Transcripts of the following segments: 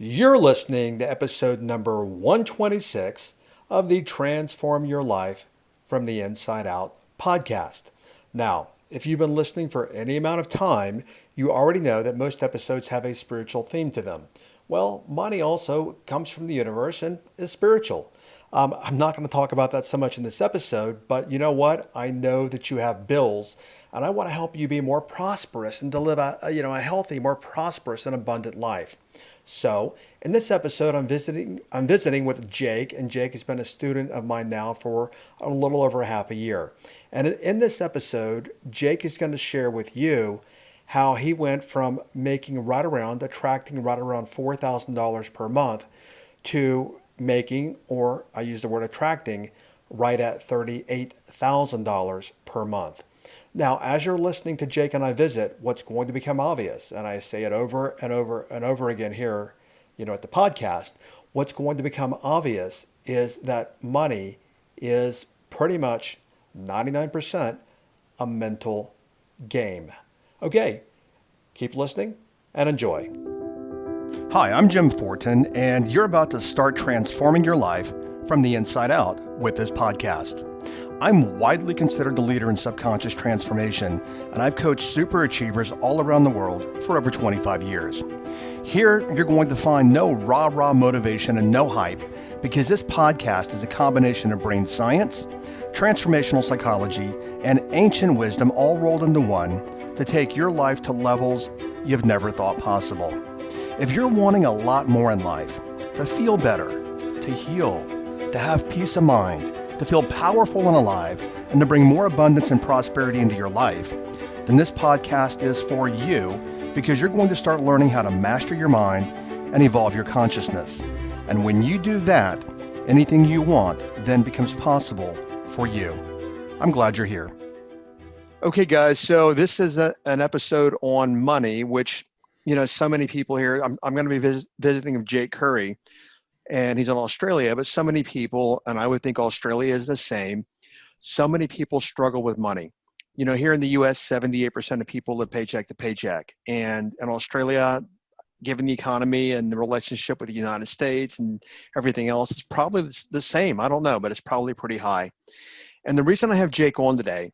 You're listening to episode number 126 of the Transform Your Life from the Inside Out podcast. Now, if you've been listening for any amount of time, you already know that most episodes have a spiritual theme to them. Well, money also comes from the universe and is spiritual. I'm not going to talk about that so much in this episode, but you know what? I know that you have bills, and I want to help you be more prosperous and to live a healthy, more prosperous and abundant life. So, in this episode, I'm visiting with Jake, and Jake has been a student of mine now for a little over half a year. And in this episode, Jake is going to share with you how he went from attracting right around $4,000 per month to making, or I use the word attracting, right at $38,000 per month. Now, as you're listening to Jake and I visit, what's going to become obvious, and I say it over and over and over again here, at the podcast, what's going to become obvious is that money is pretty much 99% a mental game. Okay, keep listening and enjoy. Hi, I'm Jim Fortin, and you're about to start transforming your life from the inside out with this podcast. I'm widely considered the leader in subconscious transformation, and I've coached super achievers all around the world for over 25 years. Here, you're going to find no rah-rah motivation and no hype, because this podcast is a combination of brain science, transformational psychology, and ancient wisdom all rolled into one to take your life to levels you've never thought possible. If you're wanting a lot more in life, to feel better, to heal, to have peace of mind, to feel powerful and alive, and to bring more abundance and prosperity into your life, then this podcast is for you, because you're going to start learning how to master your mind and evolve your consciousness. And when you do that, anything you want then becomes possible for you. I'm glad you're here. Okay, guys, so this is an episode on money, which, so many people here, I'm going to be visiting with Jake Curry, and he's in Australia, but so many people, and I would think Australia is the same, so many people struggle with money. Here in the US, 78% of people live paycheck to paycheck. And in Australia, given the economy and the relationship with the United States and everything else, it's probably the same. I don't know, but it's probably pretty high. And the reason I have Jake on today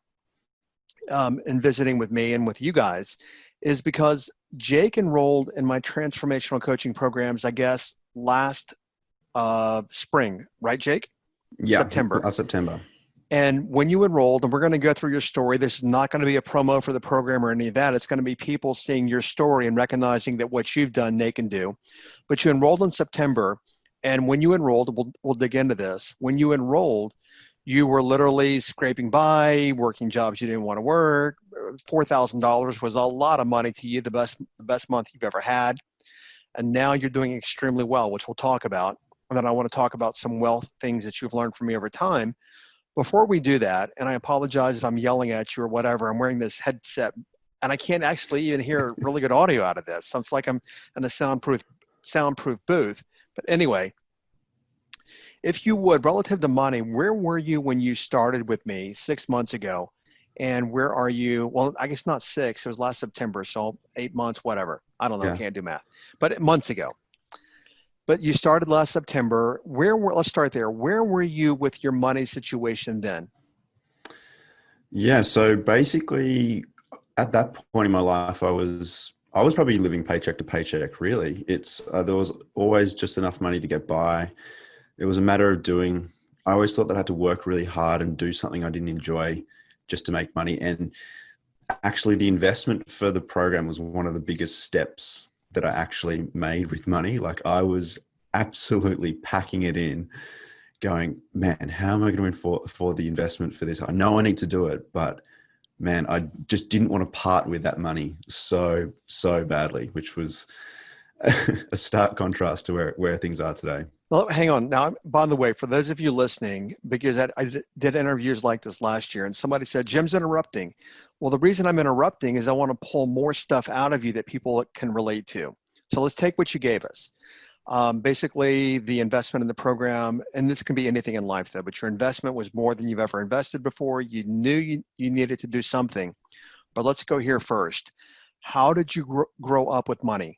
and visiting with me and with you guys is because Jake enrolled in my transformational coaching programs, I guess, last spring, right, Jake? Yeah, September. September. And when you enrolled, and we're going to go through your story, this is not going to be a promo for the program or any of that. It's going to be people seeing your story and recognizing that what you've done, they can do. But you enrolled in September, and when you enrolled, we'll dig into this. When you enrolled, you were literally scraping by, working jobs you didn't want to work. $4,000 was a lot of money to you, the best month you've ever had. And now you're doing extremely well, which we'll talk about. And then I want to talk about some wealth things that you've learned from me over time. Before we do that, and I apologize if I'm yelling at you or whatever, I'm wearing this headset and I can't actually even hear really good audio out of this. So it's like I'm in a soundproof booth. But anyway, if you would, relative to money, where were you when you started with me 6 months ago? And where are you? Well, I guess not 6, it was last September. So 8 months, whatever. I don't know, Yeah. Can't do math, but months ago. But you started last September. Let's start there. Where were you with your money situation then? Yeah. So basically at that point in my life, I was probably living paycheck to paycheck. Really. There was always just enough money to get by. It was a matter of doing. I always thought that I had to work really hard and do something I didn't enjoy just to make money. And actually the investment for the program was one of the biggest steps that I actually made with money. Like I was absolutely packing it in going, man, how am I going to afford the investment for this? I know I need to do it, but man, I just didn't want to part with that money so badly, which was a stark contrast to where things are today. Well, hang on. Now, by the way, for those of you listening, because I did interviews like this last year and somebody said, Jim's interrupting. Well, the reason I'm interrupting is I want to pull more stuff out of you that people can relate to. So let's take what you gave us. Basically, the investment in the program, and this can be anything in life though, but your investment was more than you've ever invested before. You knew you needed to do something. But let's go here first. How did you grow up with money?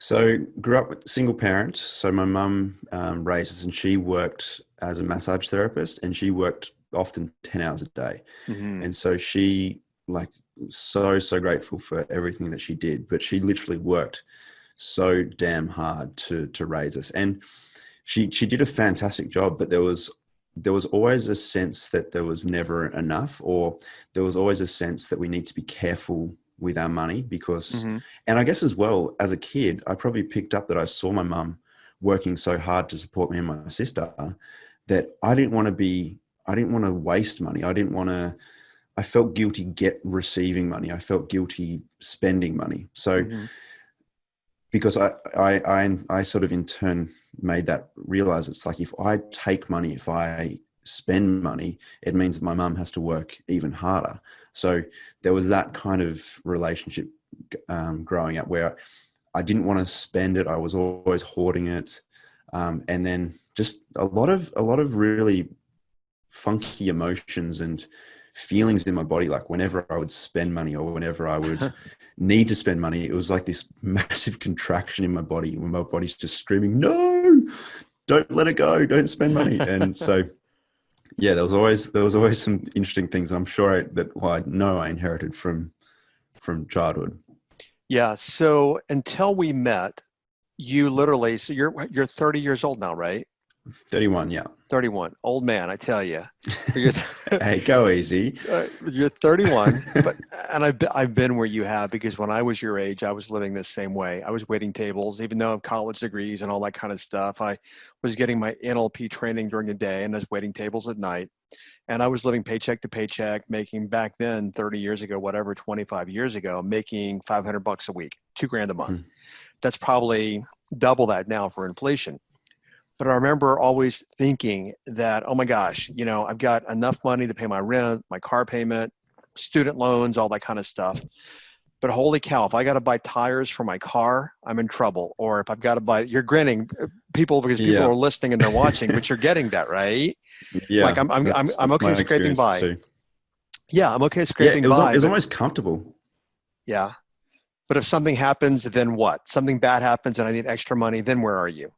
So grew up with single parent. So my mum raised us, and she worked as a massage therapist, and she worked often 10 hours a day. Mm-hmm. And so she like so grateful for everything that she did, but she literally worked so damn hard to raise us. And she did a fantastic job, but there was always a sense that there was never enough, or there was always a sense that we need to be careful with our money because, Mm-hmm. and I guess as well as a kid, I probably picked up that I saw my mum working so hard to support me and my sister that I didn't want to waste money. I felt guilty receiving money. I felt guilty spending money. So Mm-hmm. because I sort of in turn made that realize it's like, if I take money, if I spend money, it means that my mum has to work even harder. So there was that kind of relationship growing up where I didn't want to spend it. I was always hoarding it. And then just a lot of really funky emotions and feelings in my body. Like whenever I would spend money or whenever I would need to spend money, it was like this massive contraction in my body when my body's just screaming, no, don't let it go. Don't spend money. And so, yeah, there was always some interesting things. And I'm sure I know I inherited from childhood. Yeah. So until we met, you literally, so you're 30 years old now, right? 31. Yeah. 31. Old man, I tell you. You're, Hey, go easy. you're 31, and I've been where you have, because when I was your age, I was living the same way. I was waiting tables, even though I have college degrees and all that kind of stuff. I was getting my NLP training during the day, and I was waiting tables at night. And I was living paycheck to paycheck, making back then, 30 years ago, whatever, 25 years ago, making $500 a week, $2,000 a month. Mhm. That's probably double that now for inflation. But I remember always thinking that, oh my gosh, I've got enough money to pay my rent, my car payment, student loans, all that kind of stuff. But holy cow, if I got to buy tires for my car, I'm in trouble. Or if I've got to buy, you're grinning, people, because people Yeah. are listening and they're watching, but you're getting that, right? Like Yeah. I'm That's okay my scraping experience by. too. Yeah, I'm okay Yeah. scraping It by, was but almost comfortable. yeah. But if something happens, then what? Something bad happens and I need extra money, then where are you?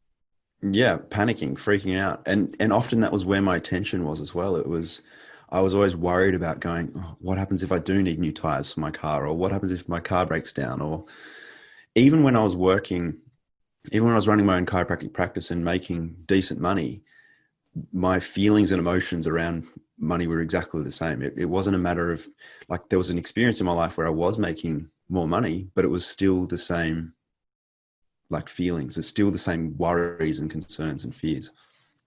Yeah, panicking, freaking out. And often that was where my attention was as well. I was always worried about going, oh, what happens if I do need new tires for my car? Or what happens if my car breaks down? Or even when I was working, even when I was running my own chiropractic practice and making decent money, my feelings and emotions around money were exactly the same. It wasn't a matter of like, there was an experience in my life where I was making more money, but it was still the same like feelings. It's still the same worries and concerns and fears.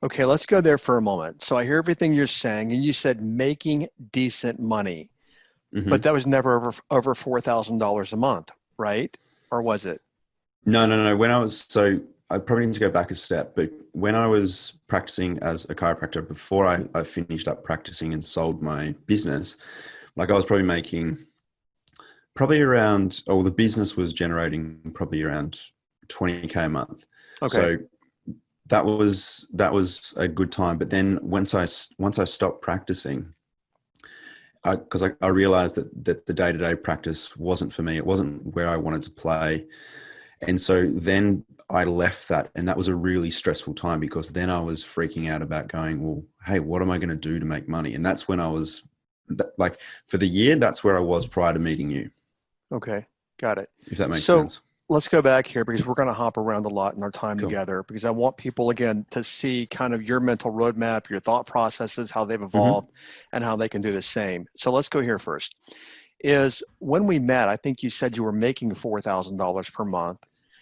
Okay, let's go there for a moment. So I hear everything you're saying, and you said making decent money, but Hmm. that was never over $4,000 a month, right? Or was it? No. I probably need to go back a step, but when I was practicing as a chiropractor, before I finished up practicing and sold my business, like I was probably making probably around, or the business was generating probably around 20K a month. Okay. So that was a good time. But then once I stopped practicing, because I realized that the day-to-day practice wasn't for me. It wasn't where I wanted to play. And so then I left that, and that was a really stressful time because then I was freaking out about going, well, hey, what am I going to do to make money? And that's when I was like, for the year, that's where I was prior to meeting you, Okay. Got it. if that makes So sense. let's go back here, because we're going to hop around a lot in our time Cool. together, because I want people, again, to see kind of your mental roadmap, your thought processes, how they've Hmm. evolved, and how they can do the same. So let's go here first. Is when we met, I think you said you were making $4,000 per month.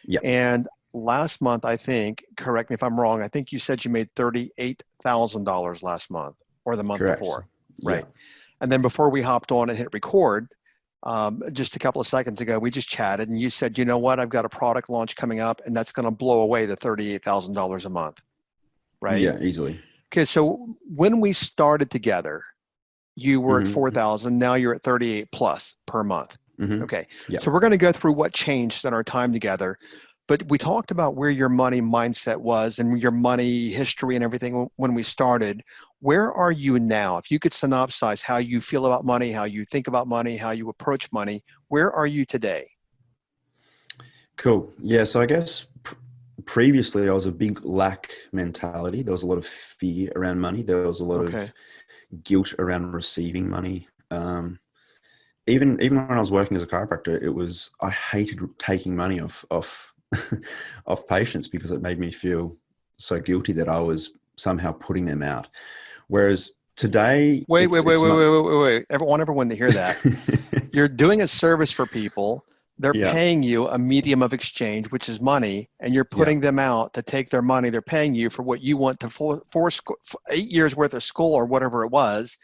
Yeah, And last month, I think, correct me if I'm wrong, I think you said you made $38,000 last month or the month correct. before, Yeah. right? And then before we hopped on and hit record, just a couple of seconds ago, we just chatted and you said, you know what, I've got a product launch coming up and that's going to blow away the $38,000 a month, right? Yeah, easily. Okay, so when we started together, you were at Hmm. 4,000, now you're at 38 plus per month. Hmm. Okay, Yeah. so we're going to go through what changed in our time together, but we talked about where your money mindset was and your money history and everything when we started. Where are you now? If you could synopsize how you feel about money, how you think about money, how you approach money, where are you today? Cool. Yeah. So I guess previously I was a big lack mentality. There was a lot of fear around money. There was a lot Okay. of guilt around receiving money. Even when I was working as a chiropractor, I hated taking money off off patients because it made me feel so guilty that I was somehow putting them out. Whereas today, Wait, wait, it's wait, it's wait, not. wait, wait, wait, wait. I want everyone to hear that. You're doing a service for people. They're Yeah, paying you a medium of exchange, which is money, and you're yeah, putting them out to take their money. They're paying you for what you want to for 8 years worth of school or whatever it was,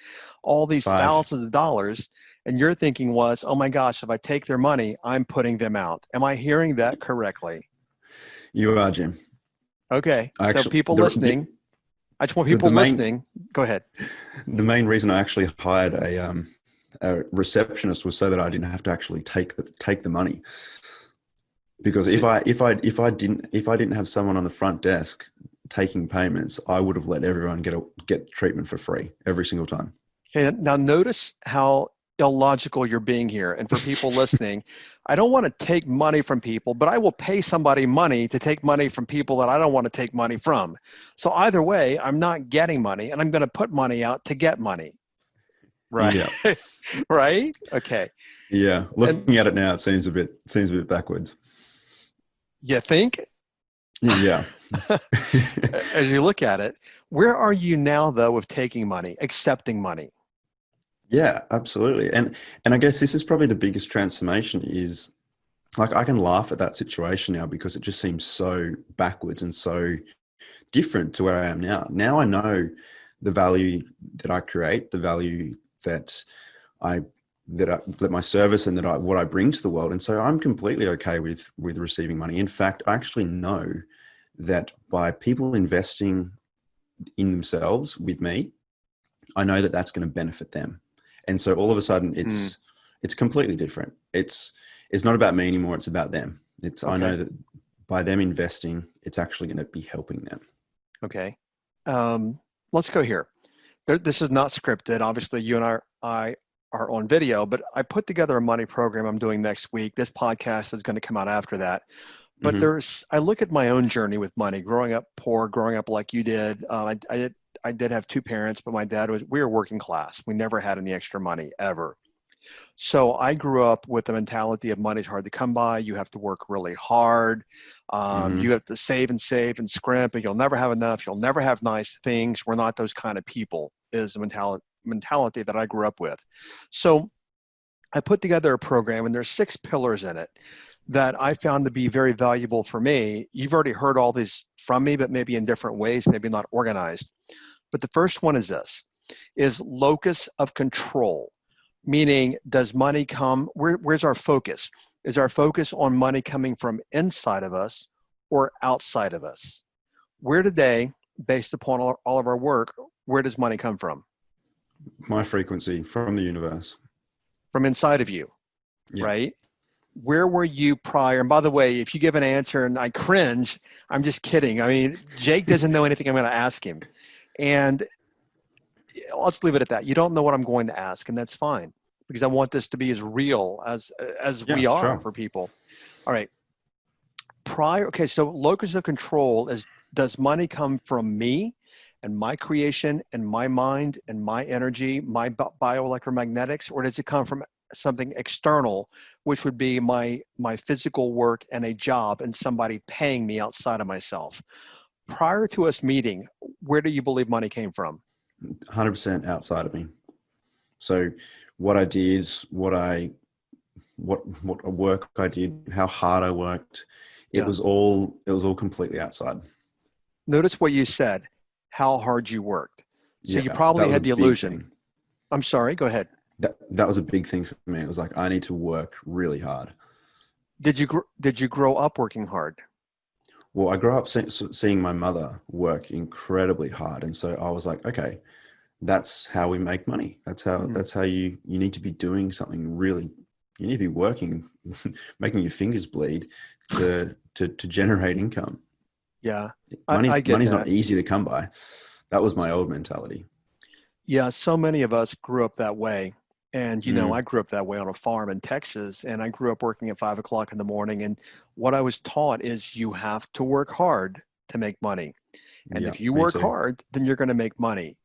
all these five. thousands of dollars. And your thinking was, oh my gosh, if I take their money, I'm putting them out. Am I hearing that correctly? You are, Jim. Okay. I So actually people listening, I just want the people main listening. Go ahead. reason I actually hired a receptionist was so that I didn't have to actually take the money. Because So, if I didn't have someone on the front desk taking payments, I would have let everyone get treatment for free every single time. okay, now notice how illogical you're being here. And for people listening, I don't want to take money from people, but I will pay somebody money to take money from people that I don't want to take money from. So either way, I'm not getting money and I'm going to put money out to get money. Right. Yeah, Right. Okay. yeah. And Looking at it now, it seems a bit backwards. you think, Yeah. as you look at it, where are you now though with taking money, accepting money? Yeah, absolutely. And I guess this is probably the biggest transformation is like I can laugh at that situation now because it just seems so backwards and so different to where I am now. Now I know the value that I create, the value that I that my service and what I bring to the world. And so I'm completely okay with receiving money. In fact, I actually know that by people investing in themselves with me, I know that that's going to benefit them. And so all of a sudden Hmm. it's completely different. It's not about me anymore. It's about them. I know Okay. that by them investing, it's actually going to be helping them. Okay. Um, let's go here. This is not scripted. Obviously, you and I are on video, but I put together a money program I'm doing next week. This podcast is going to come out after that. But Hmm. I look at my own journey with money, growing up poor, growing up like you did. I did have two parents, but we were working class. We never had any extra money ever. So I grew up with the mentality of money's hard to come by. You have to work really hard. You Hmm. have to save and scrimp, and you'll never have enough. You'll never have nice things. We're not those kind of people. Is the mentality that I grew up with. So I put together a program, and there's 6 pillars in it that I found to be very valuable for me. You've already heard all these from me, but maybe in different ways, maybe not organized. But the first one is this: is locus of control. Meaning, does money come, where's our focus? Is our focus on money coming from inside of us or outside of us? Where today, based upon all of our work, where does money come from? My frequency from the universe. From inside of you, Yeah. right? Where were you prior? And by the way, if you give an answer and I cringe, I'm just kidding. I mean, Jake doesn't know anything I'm going to ask him. And let's leave it at that. You don't know what I'm going to ask, and that's fine because I want this to be as real as Yeah, we are sure. for people. All right. Okay, so locus of control is, does money come from me and my creation and my mind and my energy, my bioelectromagnetics, or does it come from something external, which would be my physical work and a job and somebody paying me outside of myself? Prior to us meeting, where do you believe money came from? 100% outside of me. So what I did, what work I did, how hard I worked, Yeah. it was all completely outside. Notice what you said, how hard you worked. So you Yeah, that probably was a had the big illusion. thing. I'm sorry, go ahead. That was a big thing for me. It was like I need to work really hard. Did you grow up working hard? Well, I grew up seeing my mother work incredibly hard, and so I was like, okay, that's how we make money. Mhm. That's how you need to be doing something really. You need to be working, making your fingers bleed to generate income. Yeah, I get Money's not that. easy to come by. That was my old mentality. Yeah, so many of us grew up that way. And, Mm, I grew up that way on a farm in Texas, and I grew up working at 5 o'clock in the morning. And what I was taught is you have to work hard to make money. And yeah, if you me work too. hard, then you're going to make money.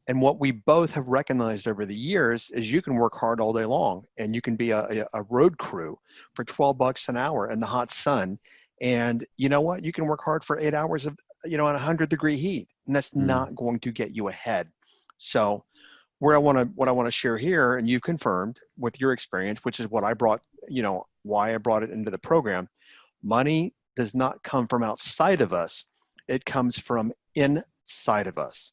And what we both have recognized over the years is you can work hard all day long and you can be a road crew for 12 bucks an hour in the hot sun. And you know what? You can work hard for 8 hours of, in 100-degree heat. And that's Mm, not going to get you ahead. So what I want to share here, and you've confirmed with your experience, which is what I brought, why I brought it into the program. Money does not come from outside of us. It comes from inside of us.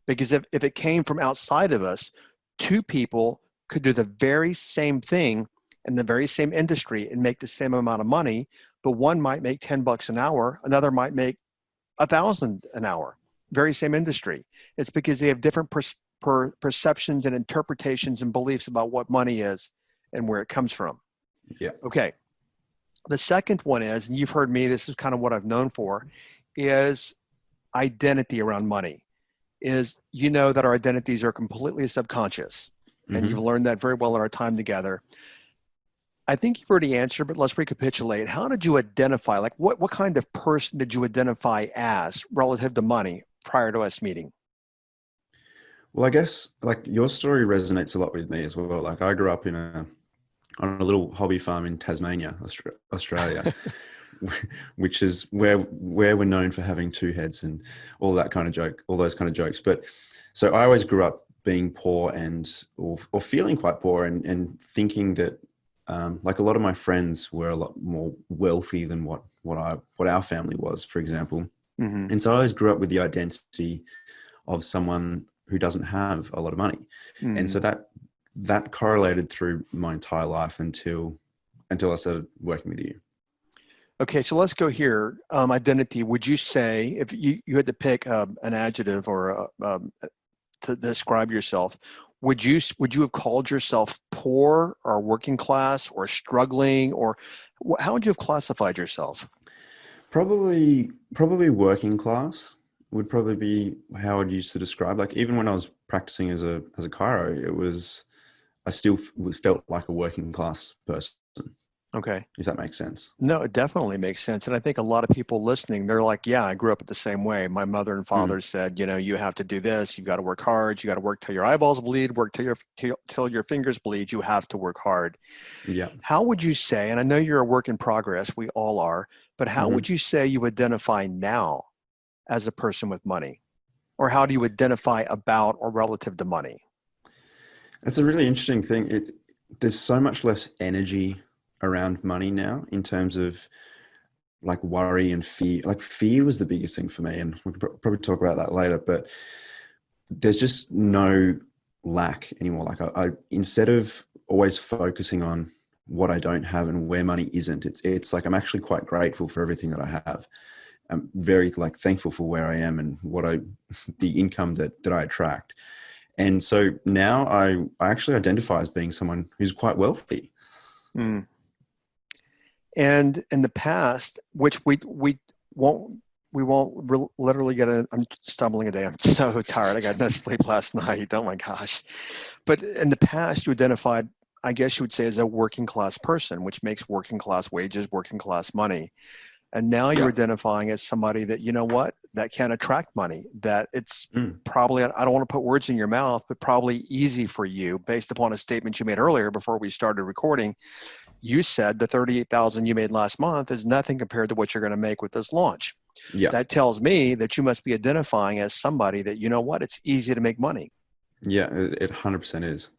Because if it came from outside of us, two people could do the very same thing in the very same industry and make the same amount of money, but one might make 10 bucks an hour, another might make 1,000 an hour. Very same industry. It's because they have different perceptions and interpretations and beliefs about what money is and where it comes from. yeah. Okay. The second one is, and you've heard me, this is kind of what I've known for, is identity around money. Is that our identities are completely subconscious. And you've Hmm. learned that very well in our time together. I think you've already answered, but let's recapitulate. How did you identify, like what kind of person did you identify as relative to money prior to us meeting? Well, I guess like your story resonates a lot with me as well. Like I grew up on a little hobby farm in Tasmania, Australia, which is where we're known for having two heads and all those kind of jokes. But so I always grew up being poor or feeling quite poor and thinking that like a lot of my friends were a lot more wealthy than what our family was, for example. Hmm. And so I always grew up with the identity of someone who doesn't have a lot of money. And Hmm. so that correlated through my entire life until I started working with you. Okay, so let's go here. Identity. Would you say, if you had to pick an adjective or to describe yourself, would you have called yourself poor or working class or struggling, or how would you have classified yourself? Probably working class would probably be how I'd use to describe. Like even when I was practicing as a chiro, I still felt like a working class person, Okay. if that makes sense. No, it definitely makes sense. And I think a lot of people listening, they're like, yeah, I grew up the same way. My mother and Mm, father said, you have to do this. You got to work hard. You got to work till your eyeballs bleed, work till your fingers bleed. You have to work hard. yeah. How would you say, and I know you're a work in progress, we all are, but how Hmm. would you say you identify now as a person with money? Or how do you identify about or relative to money? It's a really interesting thing. There's so much less energy around money now in terms of like worry and fear. Like fear was the biggest thing for me, and we could probably talk about that later. But there's just no lack anymore. Like I instead of always focusing on what I don't have and where money isn't, it's like I'm actually quite grateful for everything that I have. I'm very like thankful for where I am and the income that I attract. And so now I actually identify as being someone who's quite wealthy. Mm. And in the past, which won't literally get a, I'm stumbling today. I'm so tired. I got no sleep last night. Oh my gosh. But in the past, you identified, I guess you would say, as a working class person, which makes working class wages, working class money. And now you're Yeah. identifying as somebody that, that can attract money, that it's Mm. probably, I don't want to put words in your mouth, but probably easy for you based upon a statement you made earlier before we started recording. You said the 38,000 you made last month is nothing compared to what you're going to make with this launch. Yeah. That tells me that you must be identifying as somebody that, it's easy to make money. Yeah. It 100% is.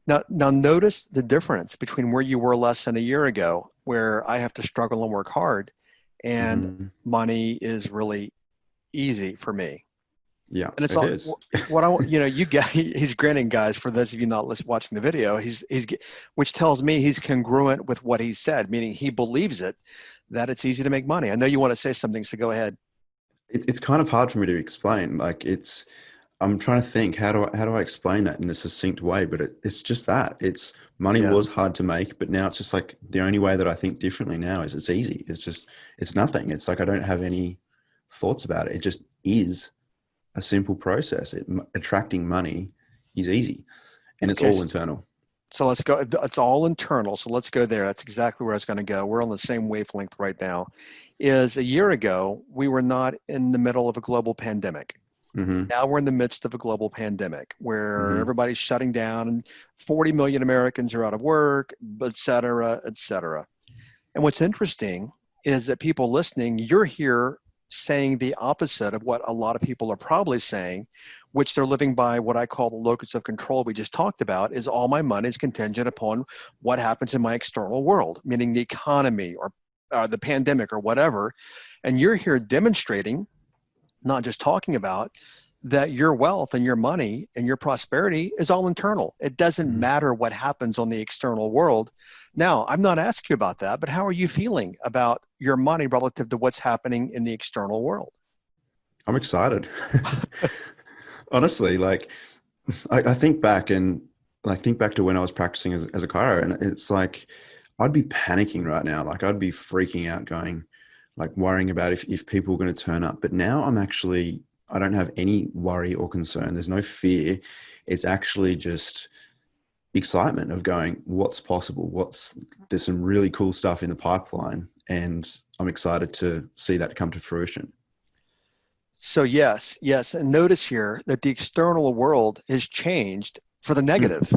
Now notice the difference between where you were less than a year ago, where I have to struggle and work hard, and Hmm. money is really easy for me. Yeah, And it's it all is. what I want. You guys, he's grinning, guys. For those of you not watching the video, which tells me he's congruent with what he said, meaning he believes it, that it's easy to make money. I know you want to say something, so go ahead. It's kind of hard for me to explain. Like I'm trying to think how do I explain that in a succinct way? But it's just that money Yeah. was hard to make, but now it's just like the only way that I think differently now is it's easy. It's nothing. It's like I don't have any thoughts about it. It just is a simple process. Attracting money is easy, and it's Okay. all internal. So let's go. It's all internal. So let's go there. That's exactly where I was going to go. We're on the same wavelength right now. Is a year ago, we were not in the middle of a global pandemic. Mm-hmm. Now we're in the midst of a global pandemic where Mm-hmm. everybody's shutting down and 40 million Americans are out of work, et cetera, et cetera. And what's interesting is that people listening, you're here saying the opposite of what a lot of people are probably saying, which they're living by what I call the locus of control we just talked about, is all my money is contingent upon what happens in my external world, meaning the economy or the pandemic or whatever. And you're here demonstrating, not just talking about, that your wealth and your money and your prosperity is all internal. It doesn't Mm-hmm. matter what happens on the external world. Now, I'm not asking you about that, but how are you feeling about your money relative to what's happening in the external world? I'm excited. Honestly, like I think back and like think back to when I was practicing as a chiro, and it's like I'd be panicking right now. Like I'd be freaking out, going like worrying about if people were going to turn up. But now I don't have any worry or concern. There's no fear. It's actually just excitement of going, what's possible? There's some really cool stuff in the pipeline, and I'm excited to see that come to fruition. So yes, yes. And notice here that the external world has changed for the negative,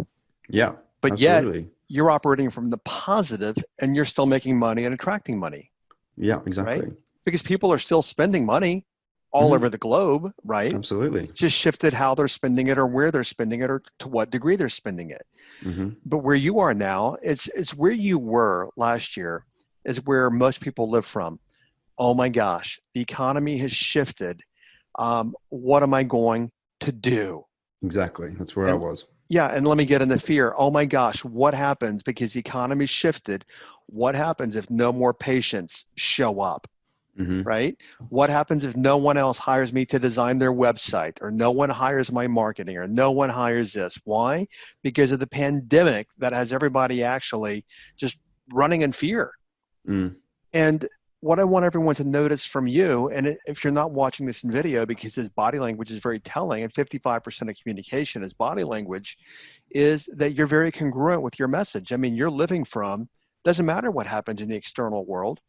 Yeah, but yet absolutely. you're operating from the positive and you're still making money and attracting money, Yeah, right? exactly. Because people are still spending money all Mhm. over the globe, right? Absolutely. Just shifted how they're spending it or where they're spending it or to what degree they're spending it. Hmm. But where you are now, it's where you were last year is where most people live from. Oh my gosh, the economy has shifted. What am I going to do? Exactly. That's where I And was. yeah, and let me get into fear. Oh my gosh, what happens because the economy shifted? What happens if no more patients show up? Hmm. Right? What happens if no one else hires me to design their website or no one hires my marketing or no one hires this? Why? Because of the pandemic that has everybody actually just running in fear. Mm. And what I want everyone to notice from you, and if you're not watching this in video, because his body language is very telling, and 55% of communication is body language, is that you're very congruent with your message. I mean, you're living from, doesn't matter what happens in the external world.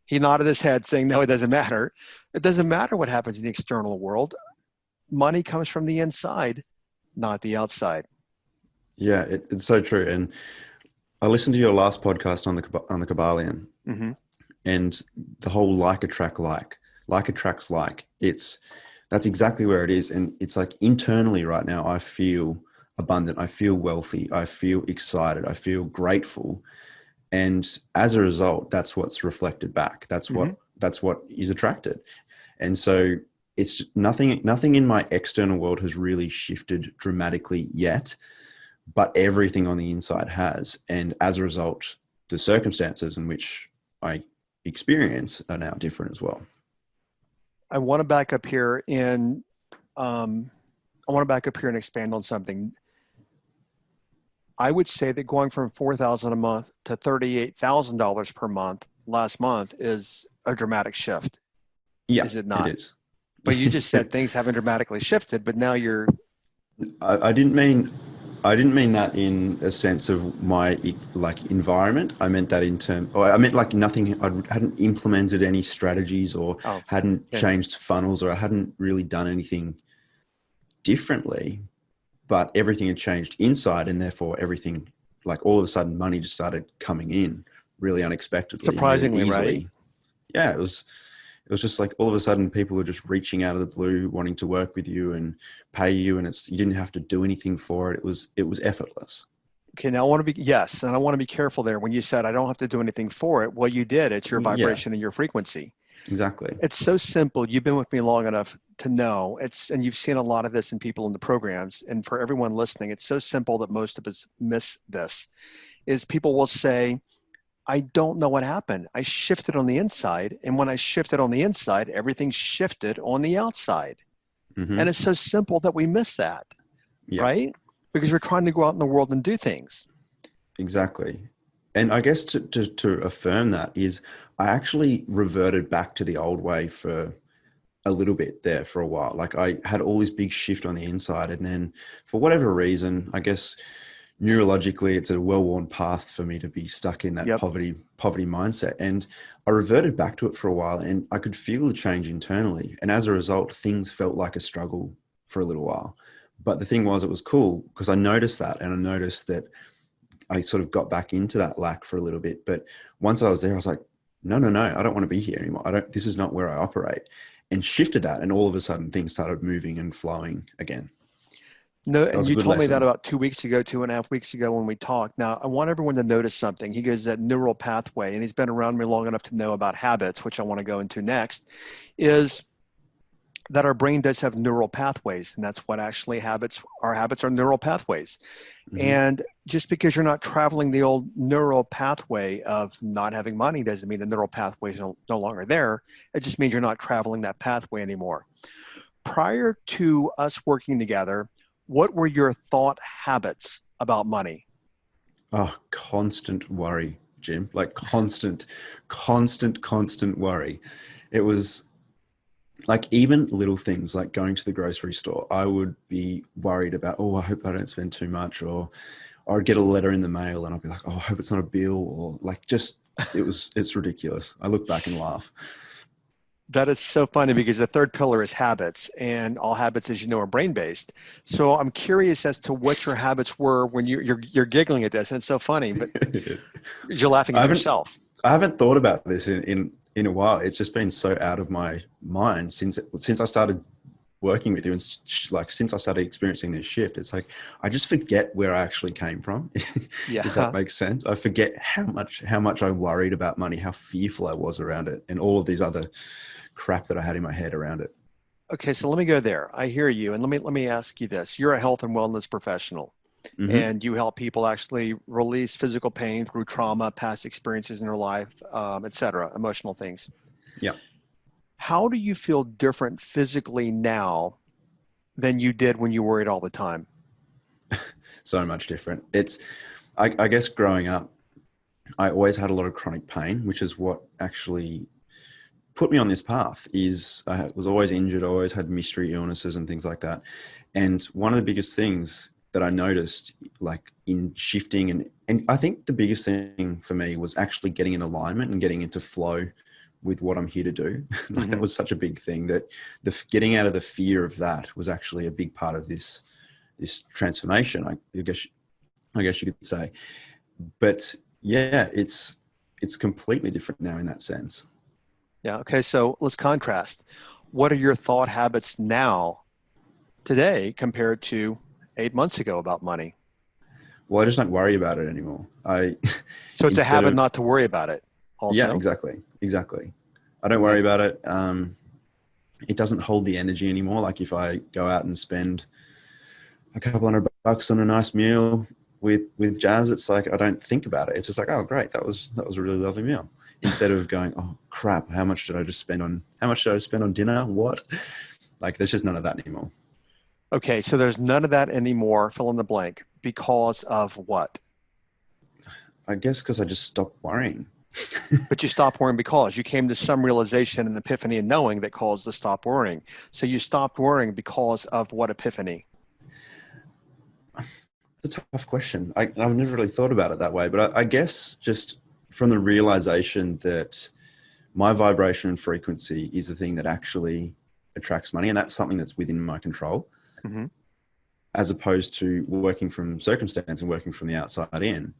He nodded his head saying, no, it doesn't matter. It doesn't matter what happens in the external world. Money comes from the inside, not the outside. Yeah, it's so true. And I listened to your last podcast on the Kabbalion, Mm-hmm. and the whole like attracts like. That's exactly where it is, and it's like internally right now I feel abundant, I feel wealthy, I feel excited, I feel grateful, and as a result, that's what's reflected back. Mm-hmm. That's what is attracted, and so it's just nothing in my external world has really shifted dramatically yet, but everything on the inside has, and as a result, the circumstances in which I experience are now different as well. I want to back up here and um, I want to back up here and expand on something. I would say that going from $4,000 a month to $38,000 per month last month is a dramatic shift, Yeah, is it it not? is. But you just said things haven't dramatically shifted, but now you're I didn't mean that in a sense of my like environment. I meant that in term, or I meant like nothing. I hadn't implemented any strategies or oh hadn't okay. changed funnels, or I hadn't really done anything differently. But everything had changed inside, and therefore everything, like all of a sudden, money just started coming in really unexpectedly and really Surprisingly, right? easily. Yeah, it was just like all of a sudden people are just reaching out of the blue, wanting to work with you and pay you, and you didn't have to do anything for it. It was effortless. Okay, now I want to be, yes, and I want to be careful there. When you said I don't have to do anything for it, well, you did. It's your Yeah, vibration and your frequency. exactly. It's so simple. You've been with me long enough to know and you've seen a lot of this in people in the programs. And for everyone listening, it's so simple that most of us miss this. Is people will say, I don't know what happened. I shifted on the inside. And when I shifted on the inside, everything shifted on the outside. Hmm. And it's so simple that we miss that, Yeah, right? Because we're trying to go out in the world and do things. exactly. And I guess to affirm that is I actually reverted back to the old way for a little bit there for a while. Like I had all this big shift on the inside, and then for whatever reason, I guess neurologically, it's a well-worn path for me to be stuck in that Yep. poverty mindset. And I reverted back to it for a while, and I could feel the change internally. And as a result, things felt like a struggle for a little while. But the thing was, it was cool because I noticed that, and I noticed that I sort of got back into that lack for a little bit. But once I was there, I was like, no, I don't want to be here anymore. This is not where I operate, and shifted that. And all of a sudden things started moving and flowing again. No, That and was a you good told me that lesson. about 2 weeks ago, 2.5 weeks ago when we talked. Now, I want everyone to notice something. He goes that neural pathway, and he's been around me long enough to know about habits, which I want to go into next, is that our brain does have neural pathways, and that's what actually our habits are neural pathways. Mm-hmm. And just because you're not traveling the old neural pathway of not having money doesn't mean the neural pathway is no longer there. It just means you're not traveling that pathway anymore. Prior to us working together, what were your thought habits about money? Oh, constant worry, Jim. Like constant worry. It was like even little things like going to the grocery store. I would be worried about, oh, I hope I don't spend too much, or I'd get a letter in the mail and I'd be like, oh, I hope it's not a bill, or like it's ridiculous. I look back and laugh. That is so funny because the third pillar is habits, and all habits, as you know, are brain-based. So I'm curious as to what your habits were when you're giggling at this, and it's so funny, but you're laughing I at haven't yourself. I haven't thought about this in a while. It's just been so out of my mind since I started working with you, and like since I started experiencing this shift. It's like I just forget where I actually came from. If that Yeah. makes sense. I forget how much I worried about money, how fearful I was around it, and all of these other crap that I had in my head around it. Okay, so let me go there. I hear you, and let me ask you this: you're a health and wellness professional, Mm-hmm. and you help people actually release physical pain through trauma, past experiences in their life, et cetera, emotional things. Yeah. How do you feel different physically now than you did when you worried all the time? So much different. I guess growing up, I always had a lot of chronic pain, which is what actually put me on this path. Is I was always injured, I always had mystery illnesses and things like that. And one of the biggest things that I noticed, like in shifting, and I think the biggest thing for me was actually getting in alignment and getting into flow with what I'm here to do. Like that was such a big thing, that getting out of the fear of that was actually a big part of this transformation. I guess you could say. But yeah, it's completely different now in that sense. Yeah. Okay. So let's contrast. What are your thought habits now, today, compared to 8 months ago about money? Well, I just don't worry about it anymore. I So it's a instead habit of not to worry about it Yeah, also. exactly. I don't worry Okay. about it. It doesn't hold the energy anymore. Like if I go out and spend a couple $100 on a nice meal with Jazz, it's like I don't think about it. It's just like, oh, great, that was a really lovely meal. Instead of going, oh crap, how much did I spend on dinner? What? Like there's just none of that anymore. Okay. So there's none of that anymore. Fill in the blank. Because of what? I guess because I just stopped worrying. But you stopped worrying because you came to some realization and epiphany and knowing that caused the stop worrying. So you stopped worrying because of what epiphany? It's a tough question. I've never really thought about it that way, but I guess just from the realization that my vibration and frequency is the thing that actually attracts money, and that's something that's within my control, Mm-hmm. as opposed to working from circumstance and working from the outside in,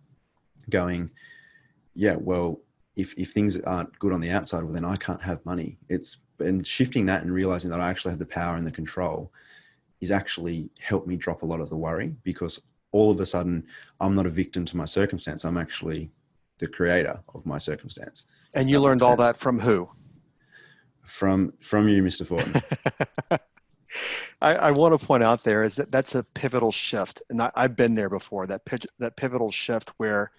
going, yeah, well, if things aren't good on the outside, well, then I can't have money. And shifting that and realizing that I actually have the power and the control is actually helped me drop a lot of the worry, because all of a sudden I'm not a victim to my circumstance. I'm actually the creator of my circumstance, if And you that learned makes all sense. that from who? From you, Mr. Fortin. I want to point out there is that that's a pivotal shift. And I've been there before, that pivotal shift where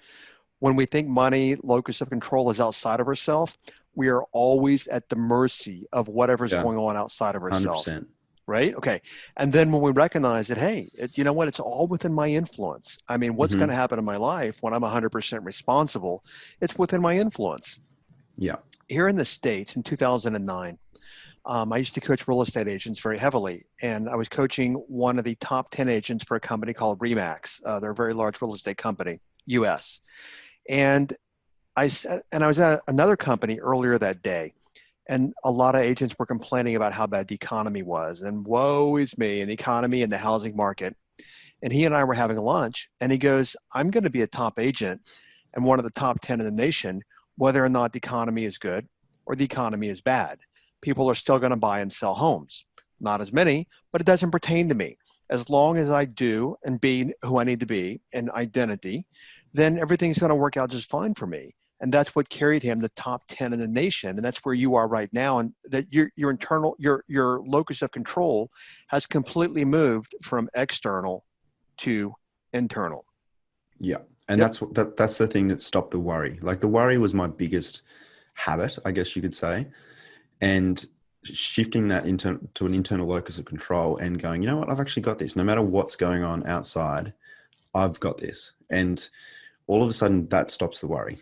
when we think money, locus of control is outside of ourselves, we are always at the mercy of whatever's Yeah, going on outside of ourselves. 100%. Right? Okay. And then when we recognize that, hey, you know what? It's all within my influence. I mean, what's going Hmm. to happen in my life when I'm 100% responsible? It's within my influence. Yeah. Here in the States in 2009, I used to coach real estate agents very heavily, and I was coaching one of the top 10 agents for a company called Remax. They're a very large real estate company, US. And I was at another company earlier that day, and a lot of agents were complaining about how bad the economy was, and woe is me, and the economy and the housing market. And he and I were having lunch, and he goes, I'm going to be a top agent and one of the top 10 in the nation, whether or not the economy is good or the economy is bad. People are still going to buy and sell homes. Not as many, but it doesn't pertain to me. As long as I do and be who I need to be and identity, then everything's going to work out just fine for me. And that's what carried him the top 10 in the nation. And that's where you are right now. And that your internal, your locus of control has completely moved from external to internal. Yeah. And that's the thing that stopped the worry. Like the worry was my biggest habit, I guess you could say. And shifting that to an internal locus of control and going, you know what, I've actually got this. No matter what's going on outside, I've got this. And all of a sudden that stops the worry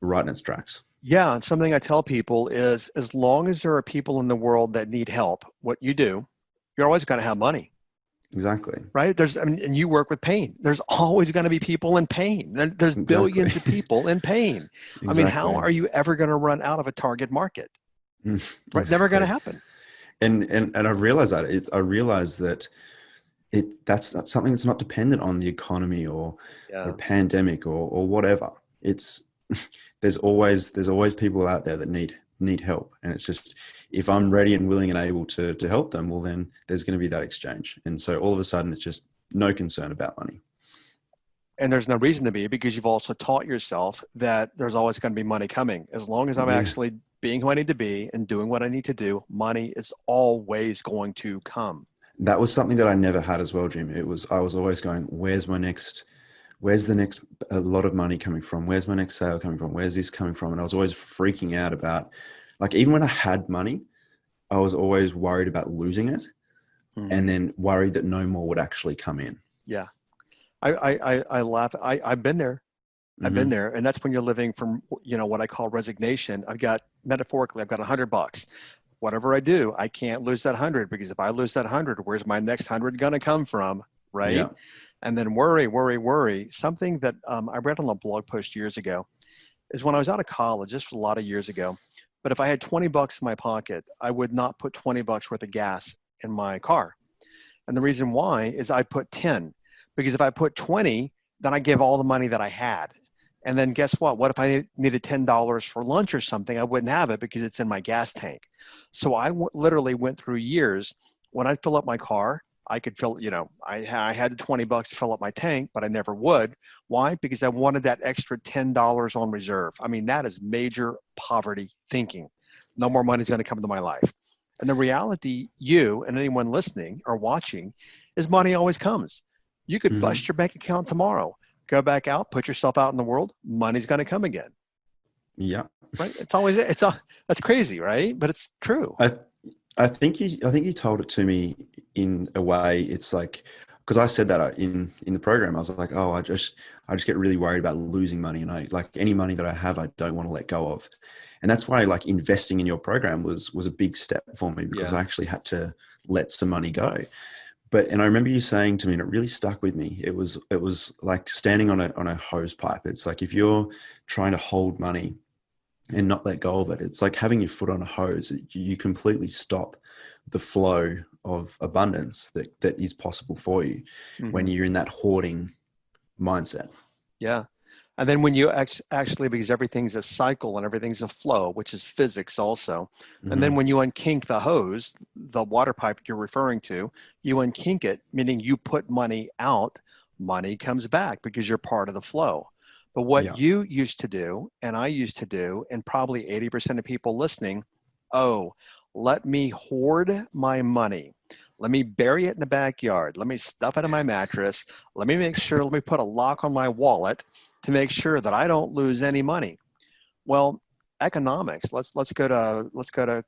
right in its tracks. Yeah. And something I tell people is, as long as there are people in the world that need help, what you do, you're always going to have money. Exactly. Right? And you work with pain. There's always going to be people in pain. There's billions of people in pain. Exactly. I mean, how are you ever going to run out of a target market? Right? Exactly. Never going to happen. And I realized that I realized that that's not something that's not dependent on the economy or a pandemic or whatever. It's there's always people out there that need help, and it's just, if I'm ready and willing and able to help them, well, then there's going to be that exchange. And so all of a sudden it's just no concern about money. And there's no reason to be, because you've also taught yourself that there's always going to be money coming. As long as I'm actually being who I need to be and doing what I need to do, money is always going to come. That was something that I never had as well, Jim. I was always going, where's the next a lot of money coming from? Where's my next sale coming from? Where's this coming from? And I was always freaking out about, like, even when I had money, I was always worried about losing it, and then worried that no more would actually come in. Yeah. I laugh. I've been there. I've been there. And that's when you're living from, what I call resignation. Metaphorically, I've got $100. Whatever I do, I can't lose that 100, because if I lose that 100, where's my next 100 going to come from? Right. Yeah. And then worry. Something that I read on a blog post years ago is, when I was out of college, this was a lot of years ago, but if I had $20 in my pocket, I would not put $20 worth of gas in my car. And the reason why is I put 10, because if I put 20, then I give all the money that I had. And then guess what? What if I needed $10 for lunch or something? I wouldn't have it because it's in my gas tank. So I literally went through years when I'd fill up my car. I could fill, I had the $20 to fill up my tank, but I never would. Why? Because I wanted that extra $10 on reserve. I mean, that is major poverty thinking. No more money is going to come into my life. And the reality, you and anyone listening or watching, is money always comes. You could bust your bank account tomorrow, go back out, put yourself out in the world. Money's going to come again. Yeah. Right. That's crazy, right? But it's true. I think you told it to me in a way. It's like, because I said that in the program, I was like, oh, I just get really worried about losing money, and I, like, any money that I have, I don't want to let go of. And that's why, like, investing in your program was a big step for me, because I actually had to let some money go. And I remember you saying to me, and it really stuck with me, it was like standing on a hose pipe. It's like, if you're trying to hold money and not let go of it, it's like having your foot on a hose. You completely stop the flow of abundance that is possible for you when you're in that hoarding mindset. Yeah. And then when you actually, because everything's a cycle and everything's a flow, which is physics also. And then when you unkink the hose, the water pipe you're referring to, you unkink it, meaning you put money out, money comes back because you're part of the flow. But what you used to do, and I used to do, and probably 80% of people listening, let me hoard my money. Let me bury it in the backyard. Let me stuff it in my mattress. Let me put a lock on my wallet to make sure that I don't lose any money. Well, economics, let's go to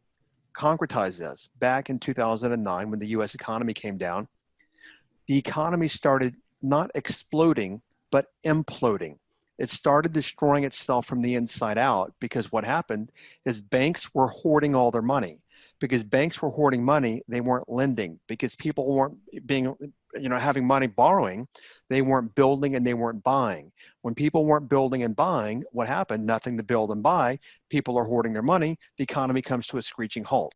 concretize this. Back in 2009, when the US economy came down, the economy started not exploding, but imploding. It started destroying itself from the inside out, because what happened is banks were hoarding all their money. Because banks were hoarding money, they weren't lending. Because people weren't being, having money borrowing, they weren't building and they weren't buying. When people weren't building and buying, what happened? Nothing to build and buy. People are hoarding their money. The economy comes to a screeching halt.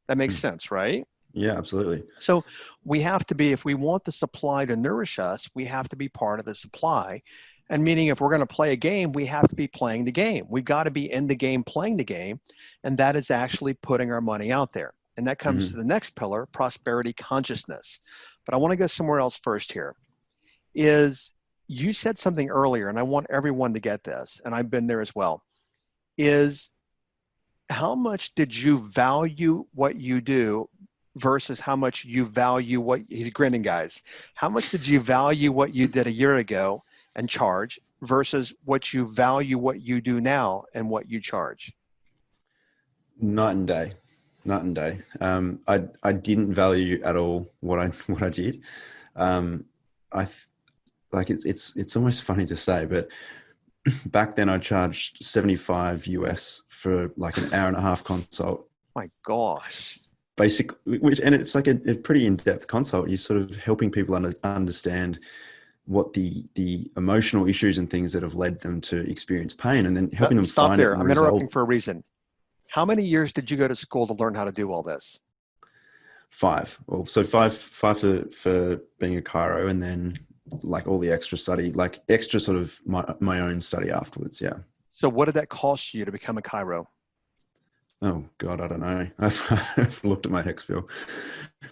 That makes sense, right? Yeah, absolutely. So we have to be, if we want the supply to nourish us, we have to be part of the supply. And meaning if we're going to play a game, we have to be playing the game. We've got to be in the game, playing the game. And that is actually putting our money out there. And that comes to the next pillar, prosperity consciousness. But I want to go somewhere else first here. Is you said something earlier, and I want everyone to get this, and I've been there as well, is how much did you value what you do versus how much you value what, he's grinning guys, how much did you value what you did a year ago and charge versus what you value what you do now and what you charge? Night and day. I didn't value at all what I did. It's almost funny to say, but back then I charged $75 US for like an hour and a half consult. My gosh. Basically, and it's like a pretty in-depth consult. You're sort of helping people understand what the emotional issues and things that have led them to experience pain, and then helping them Stop find there. it. I'm interrupting for a reason. How many years did you go to school to learn how to do all this? 5. Well, so five for being a chiro, and then like all the extra study, like extra sort of my own study afterwards. Yeah. So what did that cost you to become a chiro? Oh God, I don't know. I've looked at my HEX bill.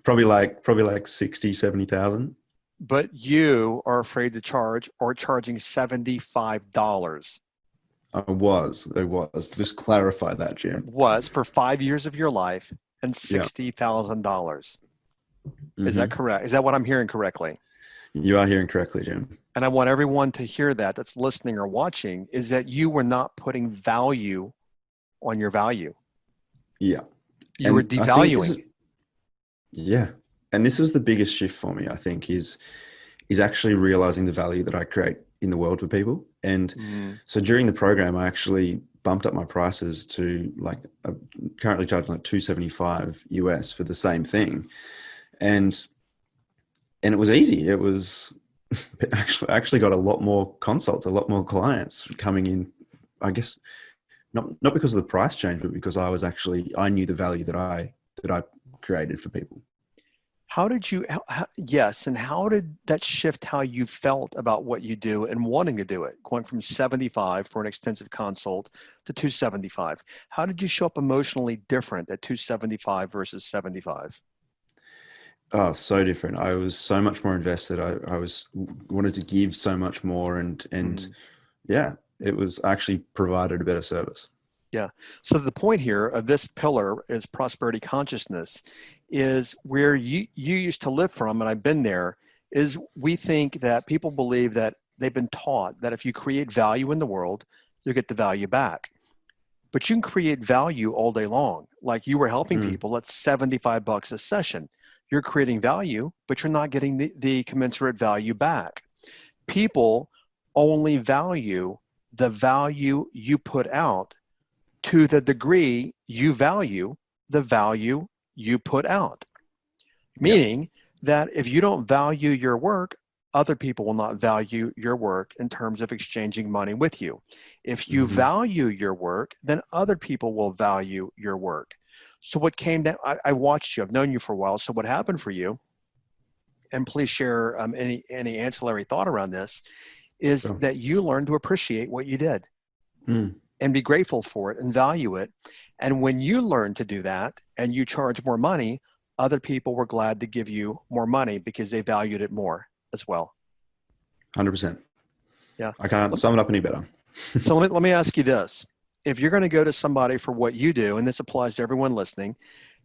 Probably like 60, 70,000. But you are afraid to charge or charging $75. I was. Just clarify that, Jim. Was for 5 years of your life and $60,000. Is that correct? Is that what I'm hearing correctly? You are hearing correctly, Jim. And I want everyone to hear that's listening or watching, is that you were not putting value on your value. Yeah. You were devaluing. Yeah. And this was the biggest shift for me, I think, is actually realizing the value that I create in the world for people. And so during the program, I actually bumped up my prices to like, currently charging like $275 US for the same thing. And it was easy. It was actually got a lot more consults, a lot more clients coming in, I guess, not because of the price change, but because I knew the value that I created for people. How did you, yes, and how did that shift how you felt about what you do and wanting to do it, going from 75 for an extensive consult to 275? How did you show up emotionally different at 275 versus 75? Oh, so different. I was so much more invested. I wanted to give so much more, and yeah, it was actually provided a better service. Yeah. So the point here of this pillar is prosperity consciousness, is where you used to live from, and I've been there, is we think that people believe that they've been taught that if you create value in the world, you'll get the value back. But you can create value all day long. Like you were helping people, that's $75 a session. You're creating value, but you're not getting the commensurate value back. People only value the value you put out to the degree you value the value you put out. Meaning that if you don't value your work, other people will not value your work in terms of exchanging money with you. If you value your work, then other people will value your work. So what came down, I watched you, I've known you for a while. So what happened for you, and please share any ancillary thought around this, is that you learned to appreciate what you did and be grateful for it and value it. And when you learn to do that and you charge more money, other people were glad to give you more money because they valued it more as well. 100%. Yeah. I can't sum it up any better. So let me ask you this. If you're going to go to somebody for what you do, and this applies to everyone listening,